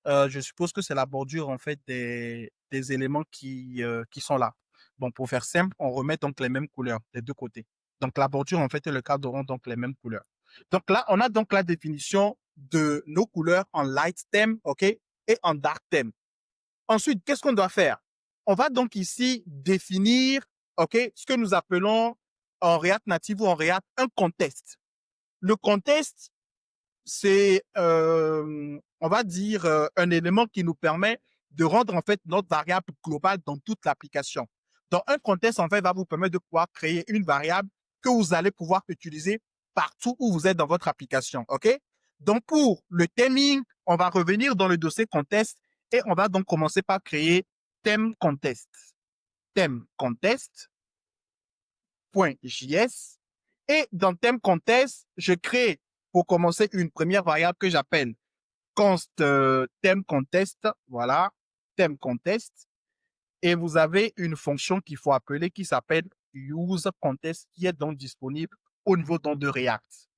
Je suppose que c'est la bordure en fait des éléments qui sont là. Bon, pour faire simple, on remet donc les mêmes couleurs des deux côtés. Donc la bordure en fait et le cadre auront donc les mêmes couleurs. Donc là, on a donc la définition de nos couleurs en light theme, ok, et en dark theme. Ensuite, qu'est-ce qu'on doit faire? On va donc ici définir, ok, ce que nous appelons en React Native ou en React un contexte. Le contexte, c'est, on va dire, un élément qui nous permet de rendre en fait notre variable globale dans toute l'application. Donc, un contexte, en fait, va vous permettre de pouvoir créer une variable que vous allez pouvoir utiliser partout où vous êtes dans votre application. OK? Donc, pour le theming, on va revenir dans le dossier contexte et on va donc commencer par créer thème contexte. Thème contexte.js. Et dans thème contexte, je crée pour commencer une première variable que j'appelle const thème contest, voilà, thème contest, et vous avez une fonction qu'il faut appeler qui s'appelle use contest, qui est donc disponible au niveau donc de React.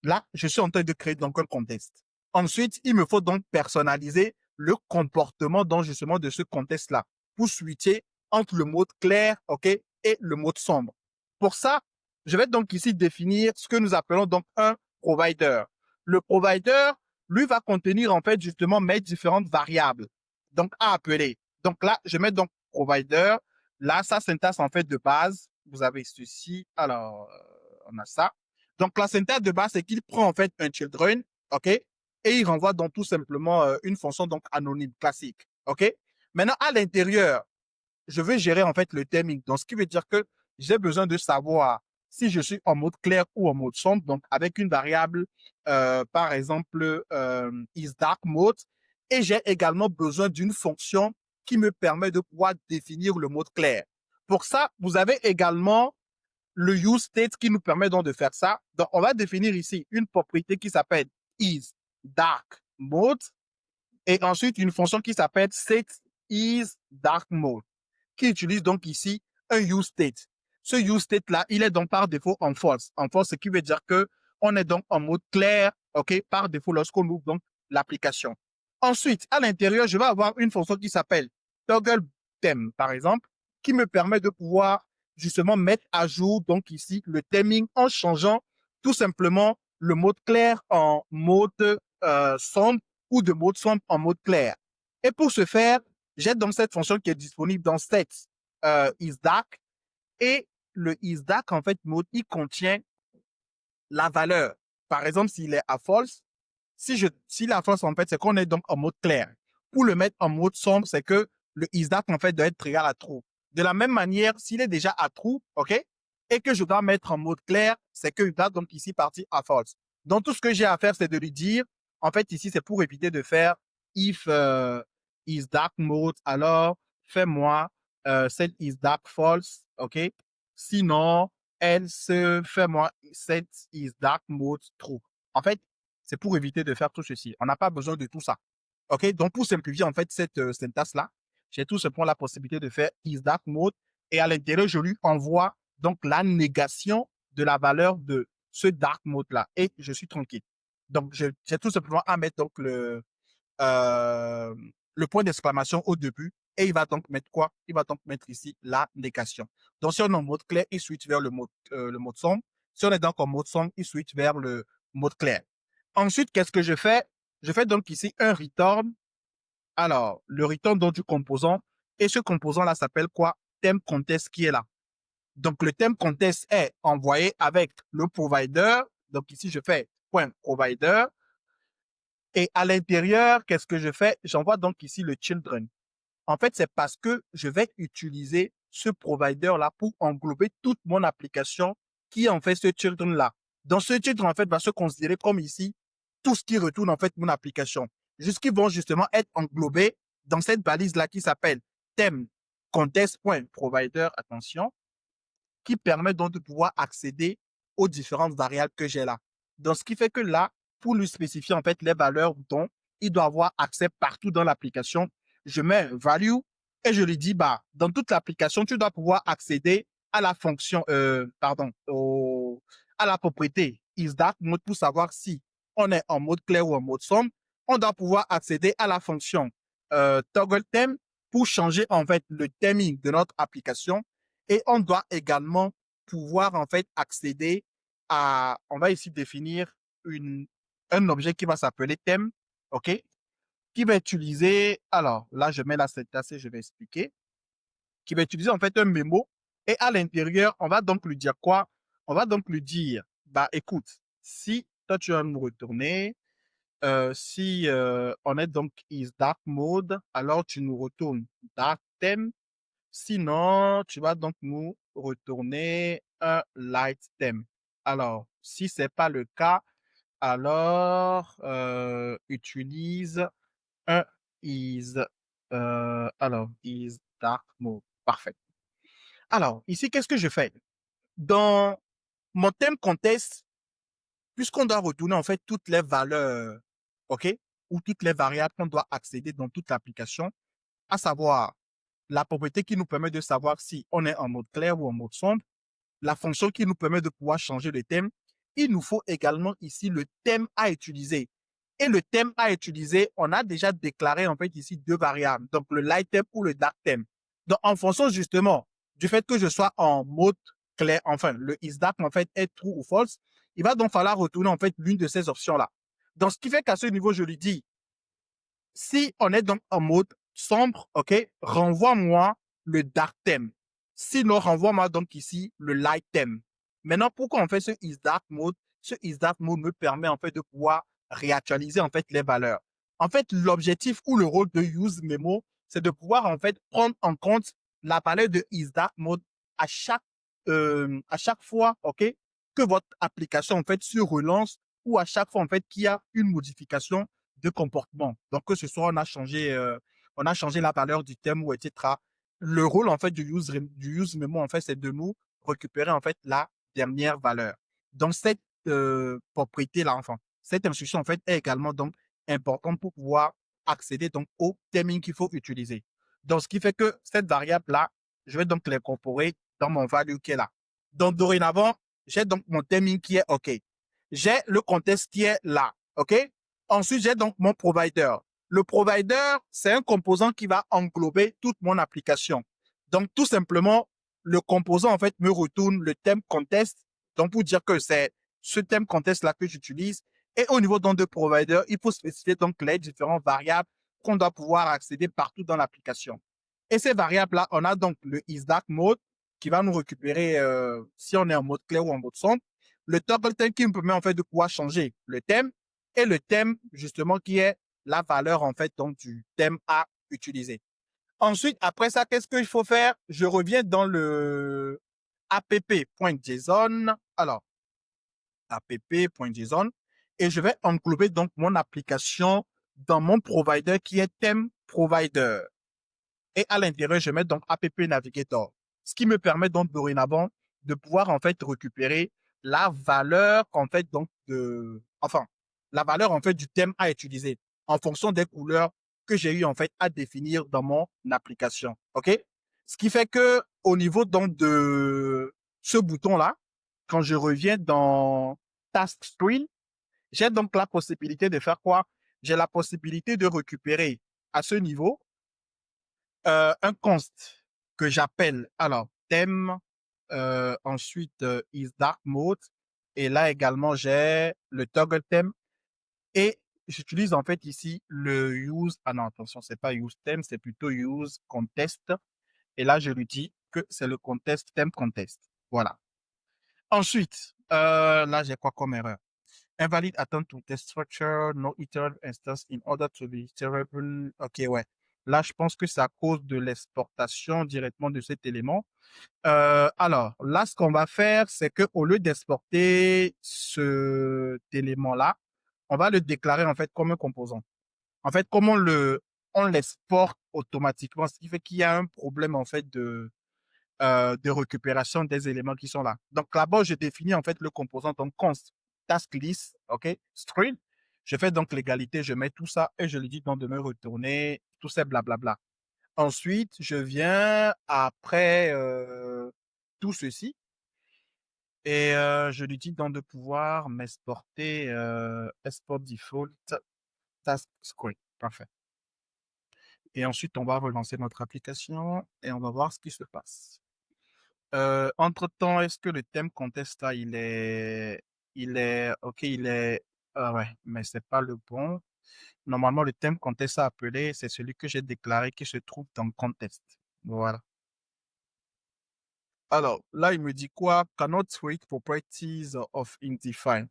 Là, je suis en train de créer donc un contexte. Ensuite, il me faut donc personnaliser le comportement donc justement de ce contexte-là pour switcher entre le mode clair, ok, et le mode sombre. Pour ça, je vais donc ici définir ce que nous appelons donc un provider. Le provider, lui, va contenir en fait justement mes différentes variables, donc à appeler. Donc là, je mets donc provider. Là, sa syntaxe en fait de base, vous avez ceci. Alors, on a ça. Donc, la syntaxe de base, c'est qu'il prend en fait un children, OK, et il renvoie donc tout simplement une fonction donc anonyme classique, OK. Maintenant, à l'intérieur, je veux gérer en fait le theming. Donc, ce qui veut dire que j'ai besoin de savoir si je suis en mode clair ou en mode sombre, donc avec une variable, par exemple, isDarkMode. Et j'ai également besoin d'une fonction qui me permet de pouvoir définir le mode clair. Pour ça, vous avez également le use state qui nous permet donc de faire ça. Donc, on va définir ici une propriété qui s'appelle isDarkMode et ensuite une fonction qui s'appelle setIsDarkMode qui utilise donc ici un use state. Ce use state là, il est donc par défaut en false. En false, ce qui veut dire que on est donc en mode clair, ok, par défaut lorsqu'on ouvre donc l'application. Ensuite, à l'intérieur, je vais avoir une fonction qui s'appelle toggle theme, par exemple, qui me permet de pouvoir justement mettre à jour donc ici le theming en changeant tout simplement le mode clair en mode sombre ou de mode sombre en mode clair. Et pour ce faire, j'ai donc cette fonction qui est disponible dans set isDark et le isDark en fait mode il contient la valeur. Par exemple, s'il est à false, si la false en fait c'est qu'on est donc en mode clair. Pour le mettre en mode sombre, c'est que le isDark en fait doit être égal à true. De la même manière, s'il est déjà à true, ok, et que je dois mettre en mode clair, c'est que il doit donc ici partir à false. Donc tout ce que j'ai à faire, c'est de lui dire, en fait ici c'est pour éviter de faire if isDark mode, alors fais-moi set isDark false, ok. Sinon, elle se fais-moi set isDark mode true. En fait, c'est pour éviter de faire tout ceci. On n'a pas besoin de tout ça. OK? Donc, pour simplifier, en fait, cette syntaxe-là, j'ai tout simplement la possibilité de faire isDark mode et à l'intérieur, je lui envoie donc la négation de la valeur de ce dark mode-là et je suis tranquille. Donc, j'ai tout simplement à mettre donc euh, le point d'exclamation au début et il va donc mettre quoi? Il va donc mettre ici la négation. Donc, si on est en mode clair, il switch vers le mode sombre. Si on est donc en mode sombre, il switch vers le mode clair. Ensuite, qu'est-ce que je fais? Je fais donc ici un return. Alors, le return donc du composant. Et ce composant-là s'appelle quoi? Thème contest qui est là. Donc, le thème contest est envoyé avec le provider. Donc, ici, je fais point provider. Et à l'intérieur, qu'est-ce que je fais? J'envoie donc ici le children. En fait, c'est parce que je vais utiliser ce provider-là pour englober toute mon application qui est en fait ce children-là. Dans ce children, en fait, va se considérer comme ici tout ce qui retourne en fait mon application. Jusqu'ils vont justement être englobés dans cette balise-là qui s'appelle thème contest.provider, attention, qui permet donc de pouvoir accéder aux différentes variables que j'ai là. Donc, ce qui fait que là, pour lui spécifier en fait les valeurs dont il doit avoir accès partout dans l'application, je mets value et je lui dis, bah, dans toute l'application, tu dois pouvoir accéder à la fonction, à la propriété isDarkMode pour savoir si on est en mode clair ou en mode sombre. On doit pouvoir accéder à la fonction toggle theme pour changer en fait le theming de notre application. Et on doit également pouvoir en fait accéder à, on va ici définir un objet qui va s'appeler thème, ok, qui va utiliser, alors là je mets la syntaxe et je vais expliquer, qui va utiliser en fait un mémo et à l'intérieur on va donc lui dire quoi? On va donc lui dire, bah écoute, si toi tu vas nous retourner, si on est donc is dark mode, alors tu nous retournes dark theme. Sinon, tu vas donc nous retourner un light theme. Alors, si c'est pas le cas, alors utilise un is. Is dark mode. Parfait. Alors, ici, qu'est-ce que je fais? Dans mon thème contest, puisqu'on doit retourner en fait toutes les valeurs, OK, ou toutes les variables qu'on doit accéder dans toute l'application, à savoir la propriété qui nous permet de savoir si on est en mode clair ou en mode sombre, la fonction qui nous permet de pouvoir changer le thème, il nous faut également ici le thème à utiliser. Et le thème à utiliser, on a déjà déclaré en fait ici deux variables, donc le light theme ou le dark theme. Donc en fonction justement du fait que je sois en mode clair, enfin le isDark en fait est true ou false, il va donc falloir retourner en fait l'une de ces options-là. Donc ce qui fait qu'à ce niveau, je lui dis, si on est donc en mode sombre, ok, renvoie-moi le dark theme. Sinon, renvoie-moi donc ici le light theme. Maintenant, pourquoi on fait ce is dark mode? Ce is dark mode me permet en fait de pouvoir réactualiser en fait les valeurs. En fait, l'objectif ou le rôle de use memo, c'est de pouvoir en fait prendre en compte la valeur de is dark mode à chaque fois, ok, que votre application en fait se relance ou à chaque fois en fait qu'il y a une modification de comportement. Donc, que ce soit on a changé la valeur du thème ou etc. Le rôle, en fait, du use memo, en fait, c'est de nous récupérer, en fait, la dernière valeur. Donc, cette propriété-là, enfin, cette instruction, en fait, est également, donc, importante pour pouvoir accéder, donc, au theming qu'il faut utiliser. Donc, ce qui fait que cette variable-là, je vais donc l'incorporer dans mon value qui est là. Donc, dorénavant, j'ai donc mon theming qui est OK. J'ai le contexte qui est là. OK? Ensuite, j'ai donc mon provider. Le provider, c'est un composant qui va englober toute mon application. Donc, tout simplement, le composant, en fait, me retourne le thème contest. Donc, pour dire que c'est ce thème contest-là que j'utilise. Et au niveau donc de provider, il faut spécifier donc les différentes variables qu'on doit pouvoir accéder partout dans l'application. Et ces variables-là, on a donc le isDark mode qui va nous récupérer si on est en mode clair ou en mode sombre. Le toggle theme qui nous permet en fait de pouvoir changer le thème et le thème justement qui est la valeur en fait donc du thème à utiliser. Ensuite, après ça, qu'est-ce qu'il faut faire? Je reviens dans le app.json. Alors, app.json et je vais englober donc mon application dans mon provider qui est theme provider. Et à l'intérieur, je mets donc app navigator, ce qui me permet donc dorénavant de pouvoir en fait récupérer la valeur en fait donc la valeur en fait du thème à utiliser en fonction des couleurs que j'ai eu en fait à définir dans mon application. OK? Ce qui fait que au niveau donc de ce bouton là, quand je reviens dans task screen, j'ai donc la possibilité de faire quoi? J'ai la possibilité de récupérer à ce niveau un const que j'appelle alors thème, ensuite is dark mode et là également j'ai le toggle theme et j'utilise en fait ici le use, ah non attention c'est pas use theme, c'est plutôt use contest et là je lui dis que c'est le contest, thème contest. Voilà. Ensuite, là, j'ai quoi comme erreur? Invalid attempt to test structure, no iterable instance in order to be iterable. Ok, ouais. Là, je pense que c'est à cause de l'exportation directement de cet élément. Alors, là, ce qu'on va faire, c'est que au lieu d'exporter cet élément-là, on va le déclarer en fait comme un composant. En fait, comme on l'exporte automatiquement, ce qui fait qu'il y a un problème en fait de récupération des éléments qui sont là. Donc là-bas, je définis en fait le composant donc const task list, ok, string. Je fais donc l'égalité, je mets tout ça et je lui dis donc de me retourner tout ces blablabla. Ensuite, je viens après tout ceci et je lui dis donc de pouvoir m'exporter export default task script. Parfait. Et ensuite, on va relancer notre application et on va voir ce qui se passe. Entre-temps, est-ce que le thème contest là, ok, ouais, mais c'est pas le bon. Normalement, le thème contest à appeler, c'est celui que j'ai déclaré qui se trouve dans contest. Voilà. Alors, là, il me dit quoi? Cannot tweak properties of indefine.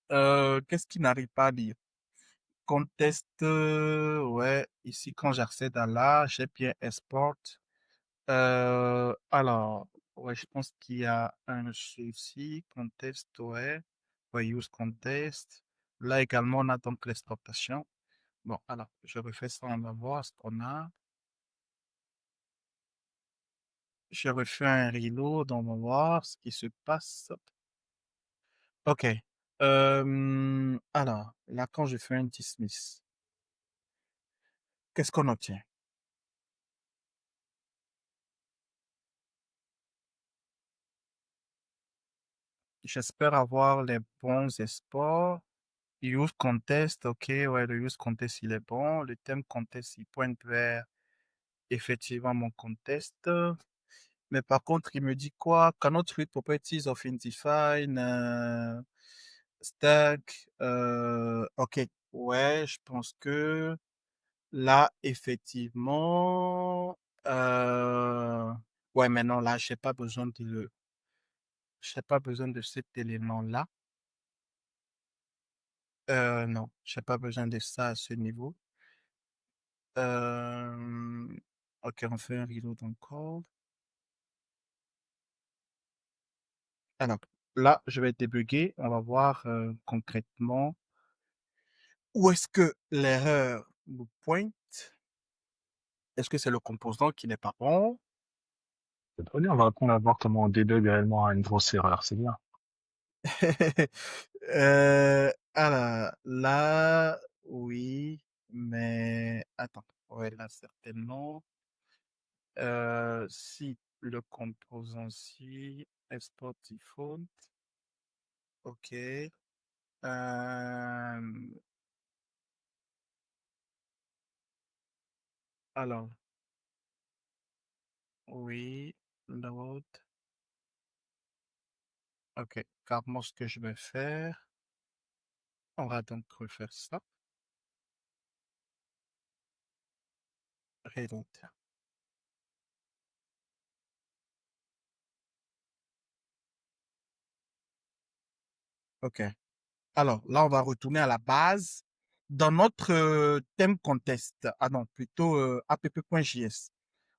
Qu'est-ce qu'il n'arrive pas à dire? Contest, ouais, ici, quand j'accède à là, j'ai bien export. Alors, ouais, je pense qu'il y a un souci. Contest, ouais. Ouais, use contest. Là également, on a donc l'exportation. Bon, alors, je refais ça, on va voir ce qu'on a. Je refais un reload, on va voir ce qui se passe. OK. Alors, là, quand je fais un dismiss, qu'est-ce qu'on obtient? J'espère avoir les bons exports. Use contest, OK, ouais, le use contest, il est bon. Le thème contest, il pointe vers effectivement mon contest. Mais par contre, il me dit quoi? Cannot read properties of indefine, stack. OK, ouais, je pense que là, effectivement, ouais, mais non, là, j'ai pas besoin de cet élément-là. Non, j'ai pas besoin de ça à ce niveau. Euh, ok, on fait un reload encore. Alors, là, je vais débugger. On va voir concrètement où est-ce que l'erreur nous pointe. Est-ce que c'est le composant qui n'est pas bon? C'est très bien, on va apprendre à voir comment on débug réellement une grosse erreur, c'est bien. Alors, là, oui, mais attends. Ouais, là, certainement. Si le composant si export default, ok. Alors, oui, load. Ok, car moi, ce que je vais faire, on va donc refaire ça. Reload. Ok. Alors, là, on va retourner à la base. Dans notre thème contest, ah non, plutôt app.js,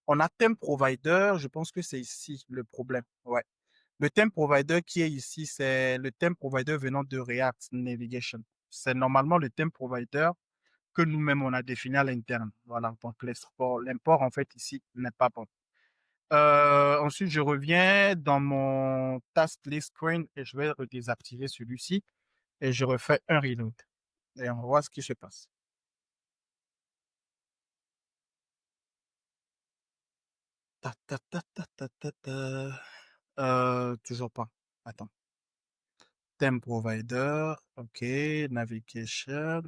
on a thème provider, je pense que c'est ici le problème. Ouais. Le thème provider qui est ici, c'est le thème provider venant de React Navigation. C'est normalement le thème provider que nous-mêmes, on a défini à l'interne. Voilà, donc l'import, en fait, ici, n'est pas bon. Ensuite, je reviens dans mon task list screen et je vais redésactiver celui-ci et je refais un reload. Et on voit ce qui se passe. Ta, ta, ta, ta, ta, ta, ta. Toujours pas. Attends. Theme provider, ok, navigation.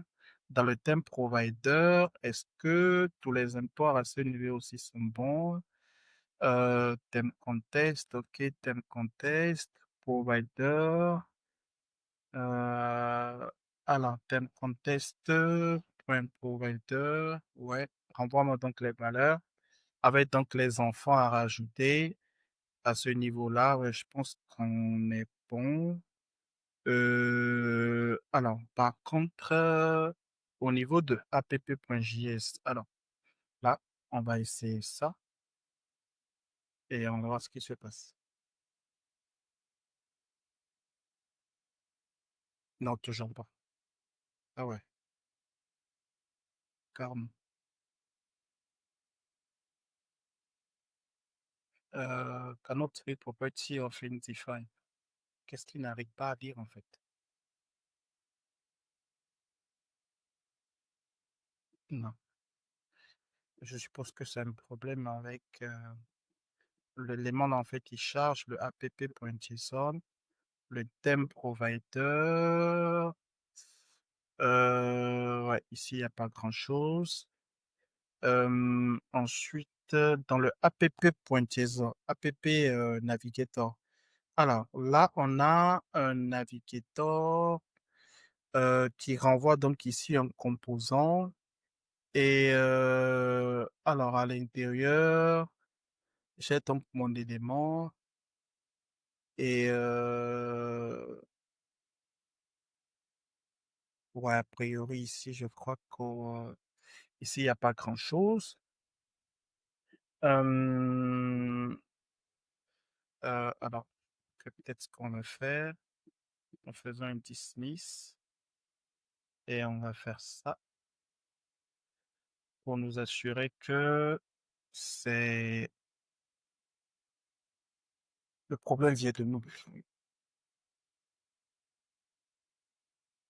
Dans le theme provider, est-ce que tous les imports à ce niveau aussi sont bons? Theme contest, ok, theme contest, provider. Euh, alors, theme contest, point provider, ouais, renvoie-moi donc les valeurs. avec donc les enfants à rajouter à ce niveau-là, ouais, je pense qu'on est bon. Alors, par contre, au niveau de app.js, alors là, on va essayer ça et on va voir ce qui se passe. Non, toujours pas. Ah ouais, carrément. Cannot read property of identify. Qu'est-ce qu'il n'arrive pas à dire en fait? Non, je suppose que c'est un problème avec l'élément en fait qui charge le app.json, le theme provider. Ouais, ici, il n'y a pas grand-chose. Ensuite, dans le app.json, app navigator. Alors là, on a un navigator qui renvoie donc ici un composant. Et alors à l'intérieur, j'ai donc mon élément. Et ouais, a priori ici, je crois qu'ici, il n'y a pas grand-chose. Euh, alors, peut-être ce qu'on va faire en faisant un dismiss. Et on va faire ça pour nous assurer que c'est le problème vient de nous.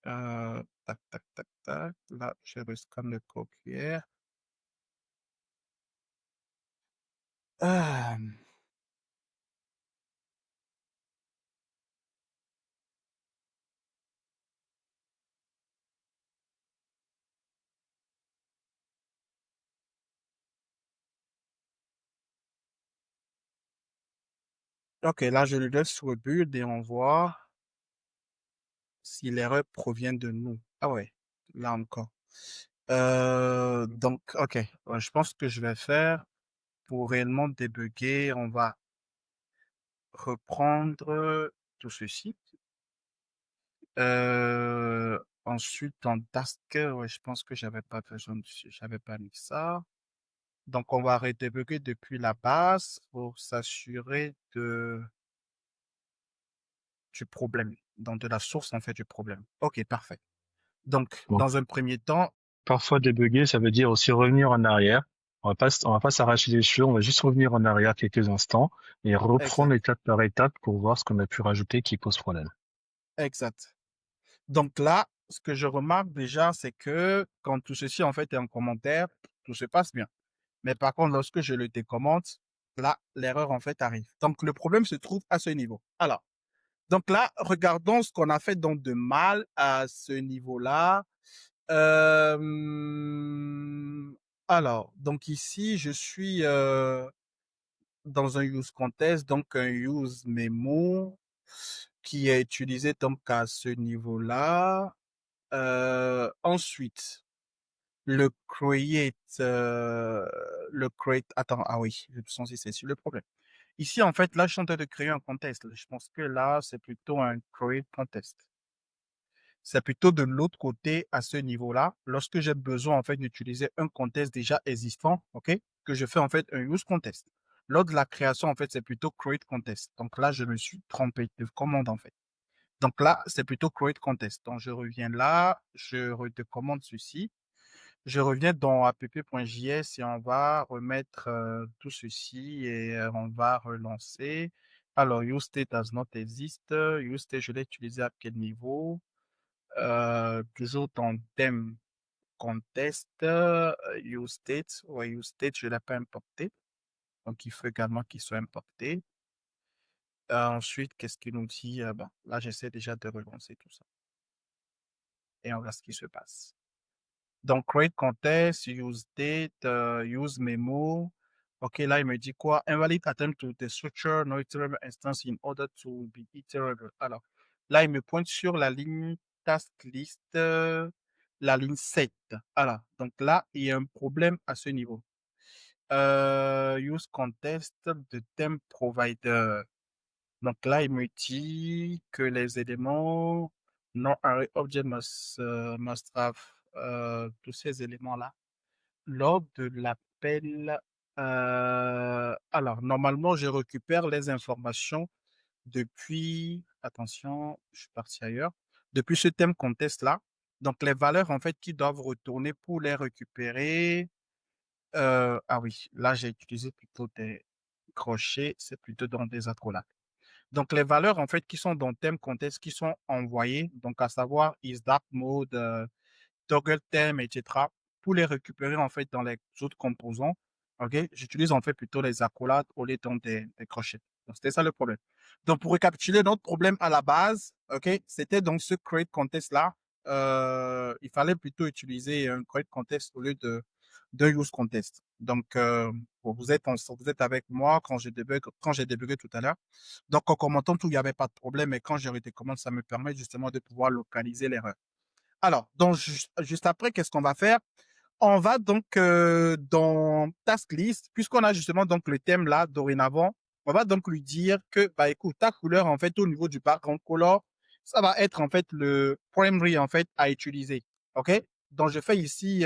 Tac, tac, tac, tac. Là, je rescanne le code QR. Ah, ok, là, je le laisse sur le build et on voit si l'erreur provient de nous. Ah ouais, là encore. Donc, ok, ouais, je pense que je vais faire pour réellement débugger, on va reprendre tout ceci. Ensuite, en task, ouais, je pense que j'avais pas besoin de, j'avais pas mis ça. Donc, on va redébugger depuis la base pour s'assurer du problème, donc de la source en fait du problème. Ok, parfait. Donc, Donc, dans un premier temps, parfois débugger, ça veut dire aussi revenir en arrière. On va pas s'arracher les cheveux, on va juste revenir en arrière quelques instants et reprendre exact, étape par étape pour voir ce qu'on a pu rajouter qui pose problème. exact. Donc là, ce que je remarque déjà, c'est que quand tout ceci en fait est en commentaire, tout se passe bien. Mais par contre, lorsque je le décommente, là, l'erreur en fait arrive. Donc le problème se trouve à ce niveau. Alors, donc là, regardons ce qu'on a fait donc de mal à ce niveau-là. Euh, alors, donc ici, je suis dans un use contest, donc un use memo qui est utilisé donc à ce niveau-là. Ensuite, le create, attends, ah oui, je me sens si c'est sur le problème. Ici, en fait, là, je suis en train de créer un contest. Je pense que là, c'est plutôt un create contest. C'est plutôt de l'autre côté à ce niveau-là. Lorsque j'ai besoin, en fait, d'utiliser un contest déjà existant, OK, que je fais, en fait, un use contest. Lors de la création, en fait, c'est plutôt create contest. Donc là, je me suis trompé de commande, en fait. Donc là, c'est plutôt create contest. Donc je reviens là, je recommande ceci. Je reviens dans app.js et on va remettre tout ceci et on va relancer. Alors, useState does not exist. UseState, je l'ai utilisé à quel niveau? Toujours dans thème contest. UseState, ouais, UseState, je ne l'ai pas importé. Donc, il faut également qu'il soit importé. Ensuite, qu'est-ce qu'il nous dit? Bon, là, j'essaie déjà de relancer tout ça. Et on voit ce qui se passe. Donc, create contest, use date, use memo. OK, là, il me dit quoi? Invalid attempt to the structure, no iterable instance in order to be iterable. Alors, là, il me pointe sur la ligne task list, la ligne 7. Alors, donc là, il y a un problème à ce niveau. Use contest de thème provider. Donc là, il me dit que les éléments non array object must have tous ces éléments-là lors de l'appel. Alors, normalement, je récupère les informations depuis, attention, je suis parti ailleurs, depuis ce thème contest-là. Donc, les valeurs, en fait, qui doivent retourner pour les récupérer. Ah oui, là, j'ai utilisé plutôt des crochets, c'est plutôt dans des accolades. Donc, les valeurs, en fait, qui sont dans thème contest, qui sont envoyées, donc à savoir is dark mode, toggle thème, etc., pour les récupérer, en fait, dans les autres composants, OK, j'utilise, en fait, plutôt les accolades au lieu des crochets. Donc, c'était ça le problème. Donc, pour récapituler, notre problème à la base, OK, c'était donc ce create contest-là. Il fallait plutôt utiliser un create contest au lieu de use contest. Donc, bon, vous êtes avec moi quand j'ai débugué tout à l'heure. Donc, en commentant tout, il n'y avait pas de problème. Et quand j'ai arrêté commande, ça me permet justement de pouvoir localiser l'erreur. Alors, donc, juste après, qu'est-ce qu'on va faire? On va donc dans task list, puisqu'on a justement donc le thème là dorénavant, on va donc lui dire que, bah écoute, ta couleur en fait au niveau du background color, ça va être en fait le primary en fait à utiliser. OK? Donc je fais ici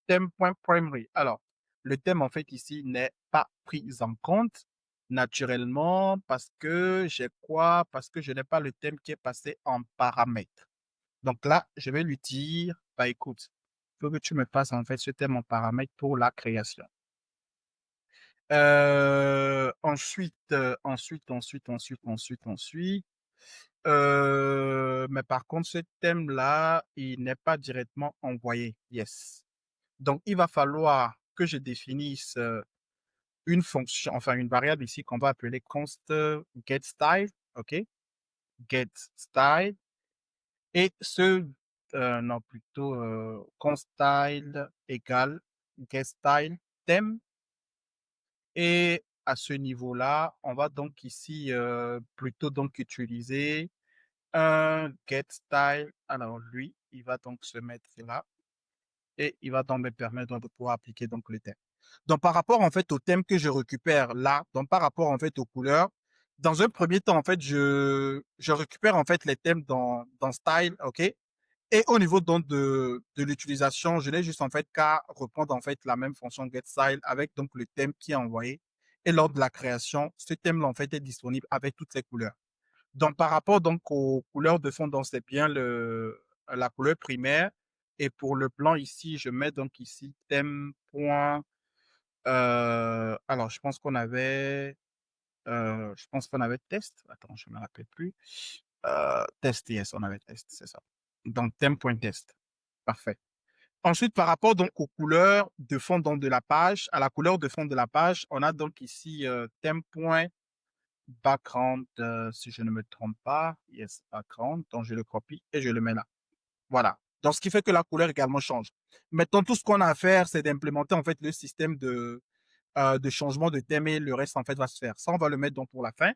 thème.primary. Alors, le thème en fait ici n'est pas pris en compte naturellement parce que j'ai quoi? Parce que je n'ai pas le thème qui est passé en paramètre. Donc là, je vais lui dire, bah écoute, il faut que tu me passes en fait ce thème en paramètre pour la création. Ensuite. Mais par contre, ce thème-là, il n'est pas directement envoyé. Yes. Donc, il va falloir que je définisse une fonction, enfin une variable ici qu'on va appeler const getStyle. OK? GetStyle. Et non, plutôt constyle égale getStyle thème. Et à ce niveau-là, on va donc ici plutôt donc utiliser un getStyle. Alors lui, il va donc se mettre là et il va donc me permettre de pouvoir appliquer donc le thème. Donc par rapport en fait au thème que je récupère là, donc par rapport en fait aux couleurs, dans un premier temps en fait je récupère en fait les thèmes dans style, ok. Et au niveau donc de l'utilisation, je n'ai juste en fait qu'à reprendre en fait la même fonction getStyle avec donc le thème qui est envoyé. Et lors de la création, ce thème-là en fait est disponible avec toutes les couleurs. Donc par rapport donc aux couleurs de fond, donc c'est bien la couleur primaire. Et pour le blanc ici, je mets donc ici thème point. Alors je pense qu'on avait test. Attends, je me rappelle plus. Test, yes, on avait test, c'est ça. Donc thème.test. Parfait. Ensuite, par rapport donc aux couleurs de fond donc de la page, à la couleur de fond de la page, on a donc ici thème.background, si je ne me trompe pas. Yes, background. Donc je le copie et je le mets là. Voilà. Donc ce qui fait que la couleur également change. Maintenant, tout ce qu'on a à faire, c'est d'implémenter en fait le système de changement de thème et le reste en fait va se faire. Ça, on va le mettre donc pour la fin.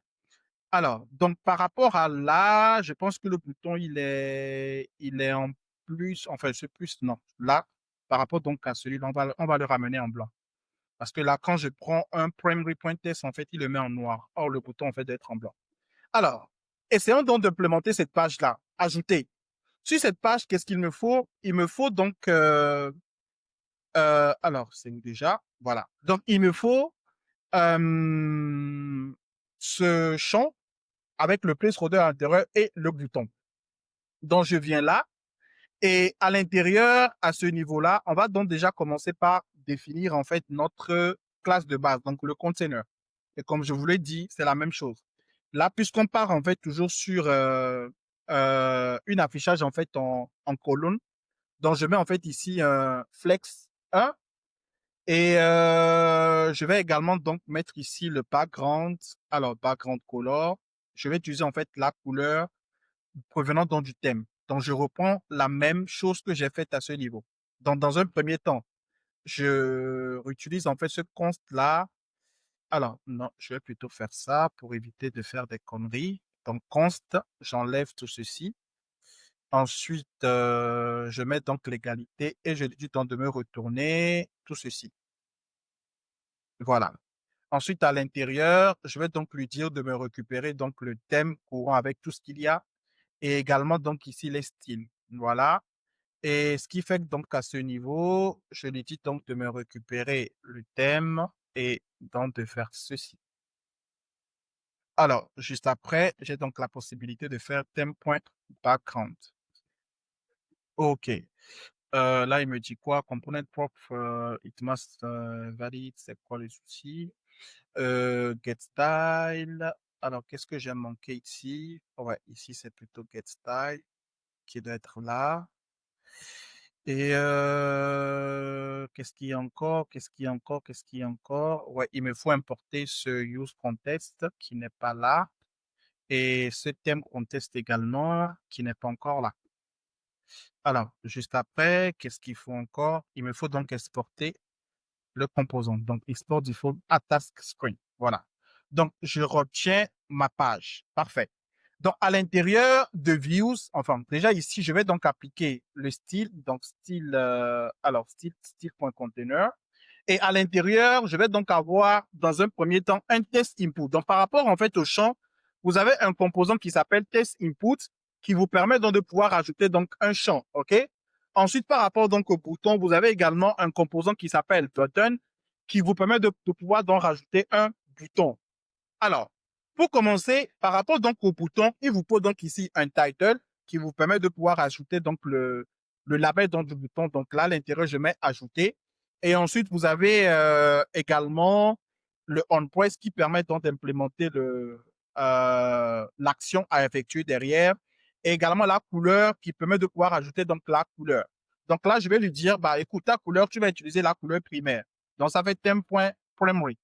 Alors, donc par rapport à là, je pense que le bouton, il est en plus, enfin, c'est plus, non. Là, par rapport donc à celui-là, on va le ramener en blanc. Parce que là, quand je prends un primary point test, en fait, il le met en noir. Or, le bouton, en fait, doit être en blanc. Alors, essayons donc d'implémenter cette page-là. Ajouter. Sur cette page, qu'est-ce qu'il me faut? Il me faut donc, alors, c'est où déjà? Voilà. Donc, il me faut ce champ avec le placeholder à l'intérieur et le bouton. Donc, je viens là et à l'intérieur, à ce niveau-là, on va donc déjà commencer par définir en fait notre classe de base, donc le container. Et comme je vous l'ai dit, c'est la même chose. Là, puisqu'on part en fait toujours sur une affichage en fait en colonne, donc je mets en fait ici un flex 1 et je vais également donc mettre ici le background. Alors, background color, je vais utiliser en fait la couleur provenant donc du thème. Donc, je reprends la même chose que j'ai faite à ce niveau. Donc, dans un premier temps, je réutilise en fait ce const-là. Alors, non, je vais plutôt faire ça pour éviter de faire des conneries. Donc, const, j'enlève tout ceci. Ensuite, je mets donc l'égalité et je lui dis donc de me retourner tout ceci. Voilà. Ensuite, à l'intérieur, je vais donc lui dire de me récupérer donc le thème courant avec tout ce qu'il y a et également donc ici les styles. Voilà. Et ce qui fait que donc à ce niveau, je lui dis donc de me récupérer le thème et donc de faire ceci. Alors, juste après, j'ai donc la possibilité de faire theme.background. OK. Là, il me dit quoi? Component prop, it must valid. C'est quoi le souci? Get style. Alors, qu'est-ce que j'ai manqué ici? Ouais, ici, c'est plutôt get style qui doit être là. Et qu'est-ce qu'il y a encore? Qu'est-ce qu'il y a encore? Qu'est-ce qu'il y a encore? Ouais, il me faut importer ce use contest qui n'est pas là et ce thème contest également qui n'est pas encore là. Alors, juste après, qu'est-ce qu'il faut encore? Il me faut donc exporter le composant. Donc, export default à task screen. Voilà. Donc, je retiens ma page. Parfait. Donc, à l'intérieur de views, enfin, déjà ici, je vais donc appliquer le style. Donc, style, alors, style.container. Et à l'intérieur, je vais donc avoir, dans un premier temps, un test input. Donc, par rapport, en fait, au champ, vous avez un composant qui s'appelle test input qui vous permet donc de pouvoir ajouter donc un champ. OK? Ensuite, par rapport donc au bouton, vous avez également un composant qui s'appelle button qui vous permet de pouvoir donc rajouter un bouton. Alors, pour commencer, par rapport donc au bouton, il vous faut donc ici un title qui vous permet de pouvoir ajouter donc le label donc, du bouton. Donc là, à l'intérieur, je mets ajouter. Et ensuite, vous avez également le on-press qui permet donc d'implémenter l'action à effectuer derrière. Et également la couleur qui permet de pouvoir ajouter donc la couleur. Donc là, je vais lui dire, bah, écoute, ta couleur, tu vas utiliser la couleur primaire. Donc ça fait theme.primary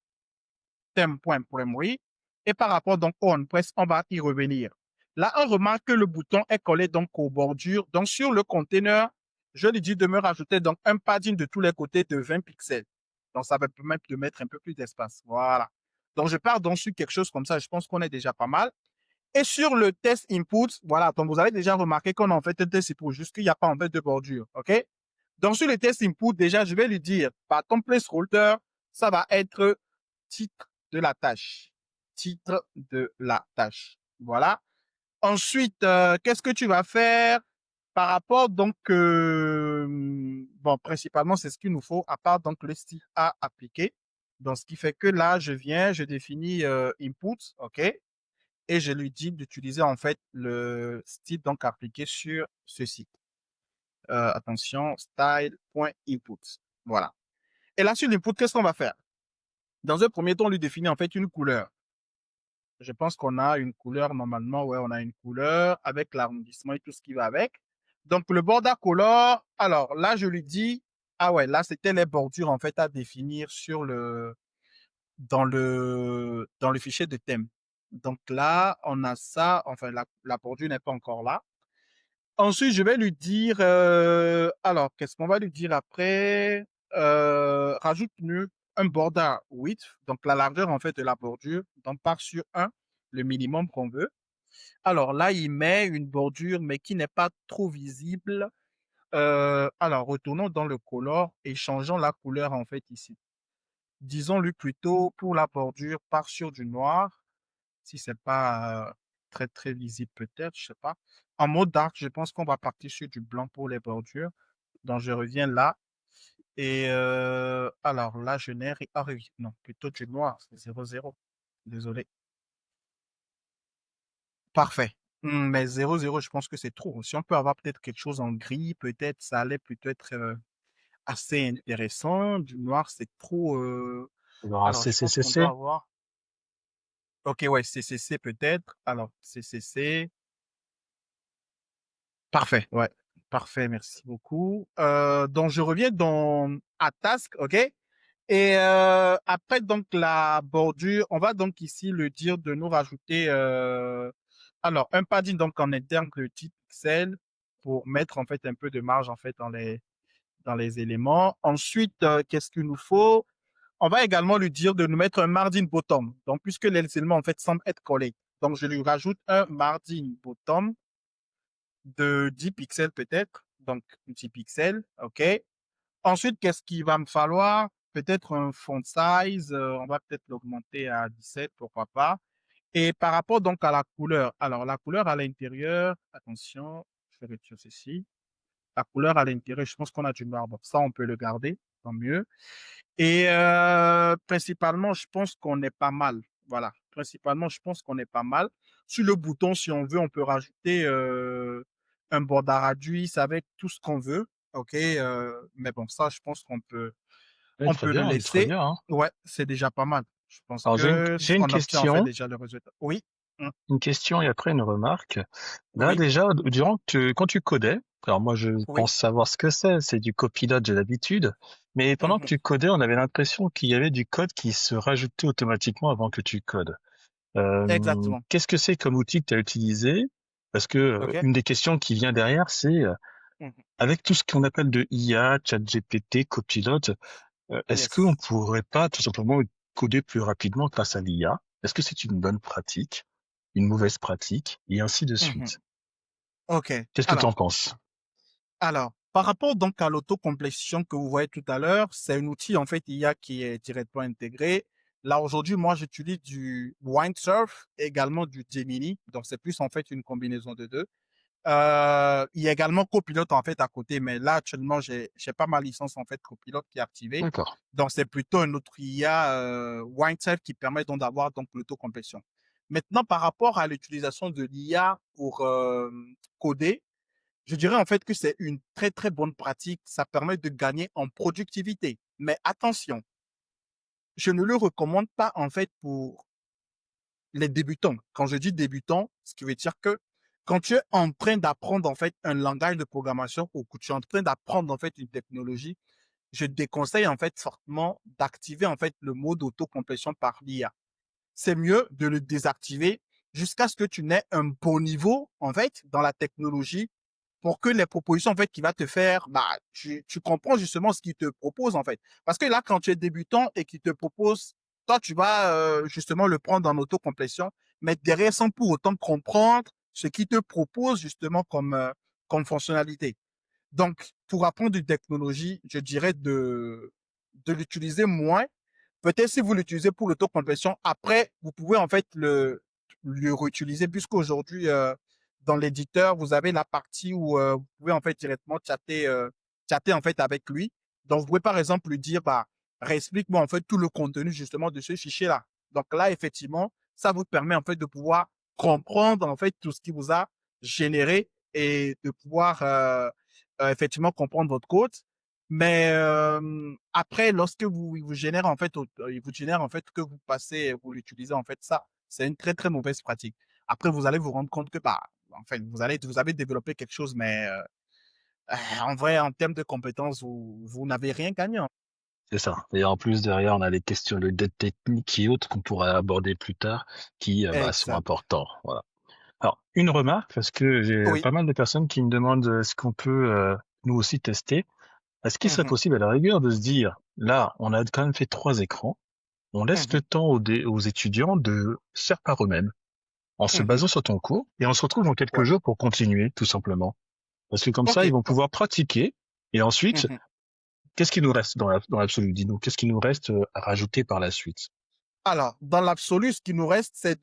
theme.primary. Et par rapport donc au on-press, on va y revenir. Là, on remarque que le bouton est collé donc aux bordures. Donc, sur le container, je lui dis de me rajouter donc un padding de tous les côtés de 20 pixels. Donc, ça va permettre de mettre un peu plus d'espace. Voilà. Donc, je pars donc sur quelque chose comme ça. Je pense qu'on est déjà pas mal. Et sur le test input, voilà, donc vous avez déjà remarqué qu'on a en fait un test input, juste qu'il n'y a pas en fait de bordure. OK? Donc, sur le test input, déjà, je vais lui dire, par ton placeholder, ça va être titre de la tâche. Titre de la tâche. Voilà. Ensuite, qu'est-ce que tu vas faire par rapport donc, bon, principalement, c'est ce qu'il nous faut, à part donc le style à appliquer. Donc, ce qui fait que là, je viens, je définis input, OK? Et je lui dis d'utiliser en fait le style donc appliqué sur ce site. Attention, style.input. Voilà. Et là, sur l'input, qu'est-ce qu'on va faire? Dans un premier temps, on lui définit en fait une couleur. Je pense qu'on a une couleur normalement, ouais, on a une couleur avec l'arrondissement et tout ce qui va avec. Donc, le border color, alors là, je lui dis, ah ouais, là, c'était les bordures en fait à définir sur dans le fichier de thème. Donc là, on a ça, enfin, la bordure n'est pas encore là. Ensuite, je vais lui dire, alors, qu'est-ce qu'on va lui dire après? Rajoute-nous un border width, donc la largeur en fait de la bordure, donc part sur 1, le minimum qu'on veut. Alors là, il met une bordure, mais qui n'est pas trop visible. Alors, retournons dans le color et changeons la couleur en fait ici. Disons-lui plutôt pour la bordure, part sur du noir si c'est pas très très visible peut-être, je sais pas. En mode dark, je pense qu'on va partir sur du blanc pour les bordures. Donc je reviens là. Et alors là, je n'ai rien. Ah oui, non, plutôt du noir, c'est 0,0. Désolé. Parfait. Mais 0,0, je pense que c'est trop. Si on peut avoir peut-être quelque chose en gris, peut-être ça allait plutôt être assez intéressant. Du noir, c'est trop. Alors, Alors, je pense qu'on doit CCCC, avoir. Ok, ouais, CCC peut-être. Alors, CCC. Parfait, ouais. Parfait, merci beaucoup. Donc, je reviens dans à task, OK? Et après, donc, la bordure, on va donc ici le dire de nous rajouter, alors, un padding donc en interne de type pixel pour mettre en fait un peu de marge en fait dans les éléments. Ensuite, qu'est-ce qu'il nous faut? On va également lui dire de nous mettre un margin bottom. Donc, puisque les éléments en fait semblent être collés. Donc, je lui rajoute un margin bottom de 10 pixels peut-être, donc 10 pixels, OK. Ensuite, qu'est-ce qu'il va me falloir? peut-être un font size, on va peut-être l'augmenter à 17, pourquoi pas. Et par rapport donc à la couleur, alors la couleur à l'intérieur, attention, je vais retirer ceci. La couleur à l'intérieur, je pense qu'on a du noir. Bon, ça, on peut le garder, tant mieux. Et principalement, je pense qu'on est pas mal. Voilà. Principalement, je pense qu'on est pas mal. Sur le bouton, si on veut, on peut rajouter un bordeaux réduit avec tout ce qu'on veut. OK. Mais bon, ça, je pense Oui, on très peut le bien, il est très laisser. bien, hein. Ouais, c'est déjà pas mal. Je pense Alors, que j'ai une on obtient en fait question. déjà le résultat. Oui. Mm. Une question et après une remarque. Là, Oui. déjà, quand tu codais, alors moi, je Oui. pense savoir ce que c'est du copilote, j'ai l'habitude, mais pendant que Mhm. tu codais, on avait l'impression qu'il y avait du code qui se rajoutait automatiquement avant que tu codes. Exactement. Qu'est-ce que c'est comme outil que tu as utilisé? Parce que OK. une des questions qui vient derrière, c'est Mhm. avec tout ce qu'on appelle de IA, ChatGPT, copilote, est-ce qu'on Yes. pourrait pas tout simplement coder plus rapidement grâce à l'IA? Est-ce que c'est une bonne pratique, une mauvaise pratique, et ainsi de Mhm. suite? OK. Qu'est-ce que tu en Alors. penses? Par rapport donc à l'autocomplétion que vous voyez tout à l'heure, c'est un outil en fait IA qui est directement intégré. Là aujourd'hui, moi j'utilise du Windsurf, également du Gemini, donc c'est plus en fait une combinaison de deux. Il y a également Copilot en fait à côté, mais là actuellement j'ai pas ma licence en fait Copilot qui est activée, D'accord. donc c'est plutôt un autre IA Windsurf qui permet donc d'avoir donc l'autocomplétion. Maintenant par rapport à l'utilisation de l'IA pour coder, je dirais en fait que c'est une très très bonne pratique. Ça permet de gagner en productivité. Mais attention, je ne le recommande pas en fait pour les débutants. Quand je dis débutants, ce qui veut dire que quand tu es en train d'apprendre en fait un langage de programmation ou que tu es en train d'apprendre en fait une technologie, je déconseille en fait fortement d'activer en fait le mode autocomplétion par l'IA. C'est mieux de le désactiver jusqu'à ce que tu n'aies un bon niveau en fait dans la technologie pour que les propositions en fait qu'il va te faire, bah tu comprends justement ce qu'il te propose en fait. Parce que là, quand tu es débutant et qu'il te propose, toi tu vas justement le prendre en autocomplétion, mais derrière sans pour autant comprendre ce qu'il te propose justement comme fonctionnalité. Donc, pour apprendre une technologie, je dirais de l'utiliser moins. Peut-être si vous l'utilisez pour l'autoconversion, après, vous pouvez en fait le réutiliser puisqu'aujourd'hui, dans l'éditeur, vous avez la partie où vous pouvez en fait directement chatter en fait avec lui. Donc, vous pouvez par exemple lui dire, bah, réexplique-moi en fait tout le contenu justement de ce fichier-là. Donc là, effectivement, ça vous permet en fait de pouvoir comprendre en fait tout ce qui vous a généré et de pouvoir effectivement comprendre votre code. Mais après, lorsque vous générez en fait, il vous génère en fait que vous passez, vous l'utilisez en fait ça, c'est une très très mauvaise pratique. Après, vous allez vous rendre compte que bah, en fait, vous avez développé quelque chose, mais en vrai, en termes de compétences, vous n'avez rien gagné. C'est ça. Et en plus, derrière, on a les questions de dette technique et autres qu'on pourra aborder plus tard qui bah, sont Exact. importants. Voilà. Alors, une remarque, parce que j'ai Oui. pas mal de personnes qui me demandent ce qu'on peut nous aussi tester. Est-ce qu'il serait Mhm, possible à la rigueur de se dire, là, on a quand même fait 3 écrans, on laisse mhm, le temps aux étudiants de faire par eux-mêmes, en se mhm. basant sur ton cours, et on se retrouve dans quelques Ouais. jours pour continuer, tout simplement. Parce que comme ça, OK. ils vont pouvoir pratiquer, et ensuite, Mhm. qu'est-ce qui nous reste dans l'absolu? Dis-nous, qu'est-ce qui nous reste à rajouter par la suite? Alors, dans l'absolu, ce qui nous reste, c'est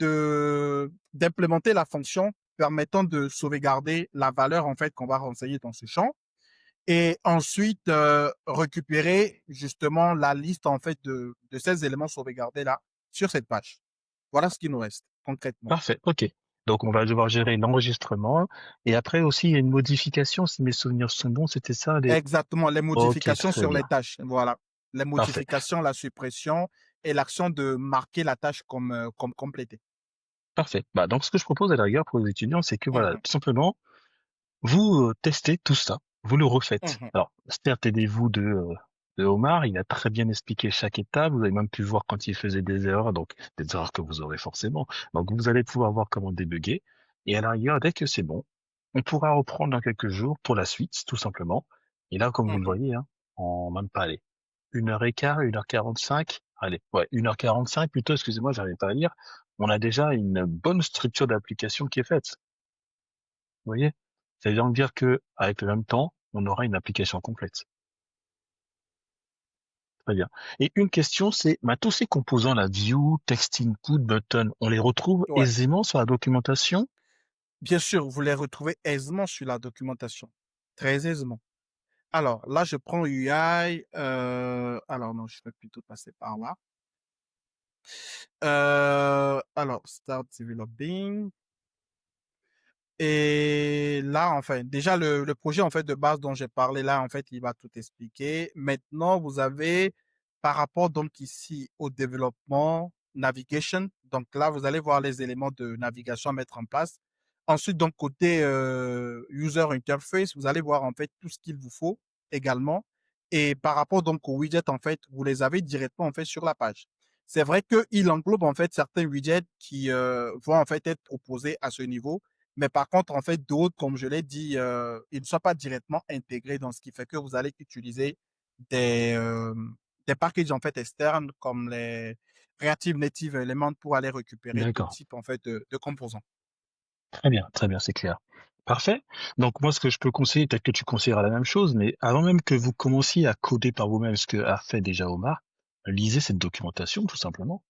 d'implémenter la fonction permettant de sauvegarder la valeur en fait qu'on va renseigner dans ce champ et ensuite récupérer justement la liste en fait de ces éléments sauvegardés là sur cette page. Voilà ce qui nous reste concrètement. Parfait, ok. Donc on va devoir gérer l'enregistrement, et après aussi il y a une modification, si mes souvenirs sont bons, c'était ça, les... Exactement, les Ok, modifications très sur les bien. tâches. Voilà, les Parfait. modifications, la suppression et l'action de marquer la tâche comme complétée. Parfait. Bah, donc, ce que je propose à la rigueur pour les étudiants, c'est que voilà, Mhm, tout simplement, vous testez tout ça, vous le refaites. mhm, Alors, certes, aidez-vous de Omar, il a très bien expliqué chaque étape, vous avez même pu voir quand il faisait des erreurs, donc des erreurs que vous aurez forcément. Donc, vous allez pouvoir voir comment débugger, et à la rigueur, dès que c'est bon, on pourra reprendre dans quelques jours pour la suite, tout simplement. Et là, comme vous le mhm. voyez, hein, en même pas aller. 1h15, 1h45, allez, ouais, 1h45 plutôt, excusez-moi, j'arrive pas à lire. On a déjà une bonne structure d'application qui est faite. Vous voyez? Ça veut donc dire que, avec le même temps, on aura une application complète. Très bien. Et une question, c'est, tous ces composants, la view, text input, button, on les retrouve Ouais. aisément sur la documentation? Bien sûr, vous les retrouvez aisément sur la documentation. Très aisément. Alors, là, je prends UI. Alors, non, je vais plutôt passer par là. Alors, Start Developing. Et là, enfin, déjà, le projet, en fait, de base dont j'ai parlé là, en fait, il va tout expliquer. Maintenant, vous avez, par rapport, donc, ici, au développement, navigation. Donc là, vous allez voir les éléments de navigation à mettre en place. Ensuite, donc, côté user interface, vous allez voir, en fait, tout ce qu'il vous faut également. Et par rapport, donc, aux widgets, en fait, vous les avez directement, en fait, sur la page. C'est vrai qu'il englobe, en fait, certains widgets qui vont, en fait, être proposés à ce niveau, mais par contre, en fait, d'autres, comme je l'ai dit, ils ne sont pas directement intégrés dans ce qui fait que vous allez utiliser des, euh, des packages en fait externes comme les Reactive Native Elements pour aller récupérer tout D'accord. type en fait de composants. Très bien, c'est clair. Parfait. Donc moi, ce que je peux conseiller, peut-être que tu conseilleras la même chose, mais avant même que vous commenciez à coder par vous-même ce que a fait déjà Omar, lisez cette documentation, tout simplement.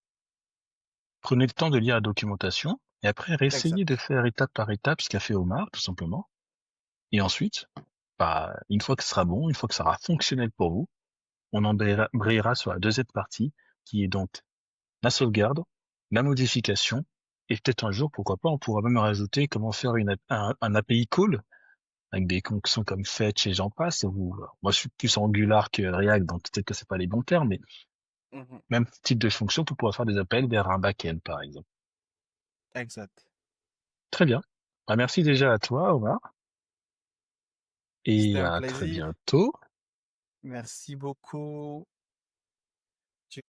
Prenez le temps de lire la documentation, et après, réessayez de Exact. faire étape par étape ce qu'a fait Omar, tout simplement. Et ensuite, une fois que ce sera bon, une fois que ça sera fonctionnel pour vous, on embrayera sur la deuxième partie, qui est donc la sauvegarde, la modification, et peut-être un jour, pourquoi pas, on pourra même rajouter comment faire un API call avec des fonctions comme fetch et j'en passe. Moi, je suis plus Angular que React, donc peut-être que c'est pas les bons termes, mais Mhm. même type de fonction pour pouvoir faire des appels vers un back-end, par exemple. Exact. Très bien. Merci déjà à toi, Omar, et C'était un à très plaisir. bientôt. Merci beaucoup.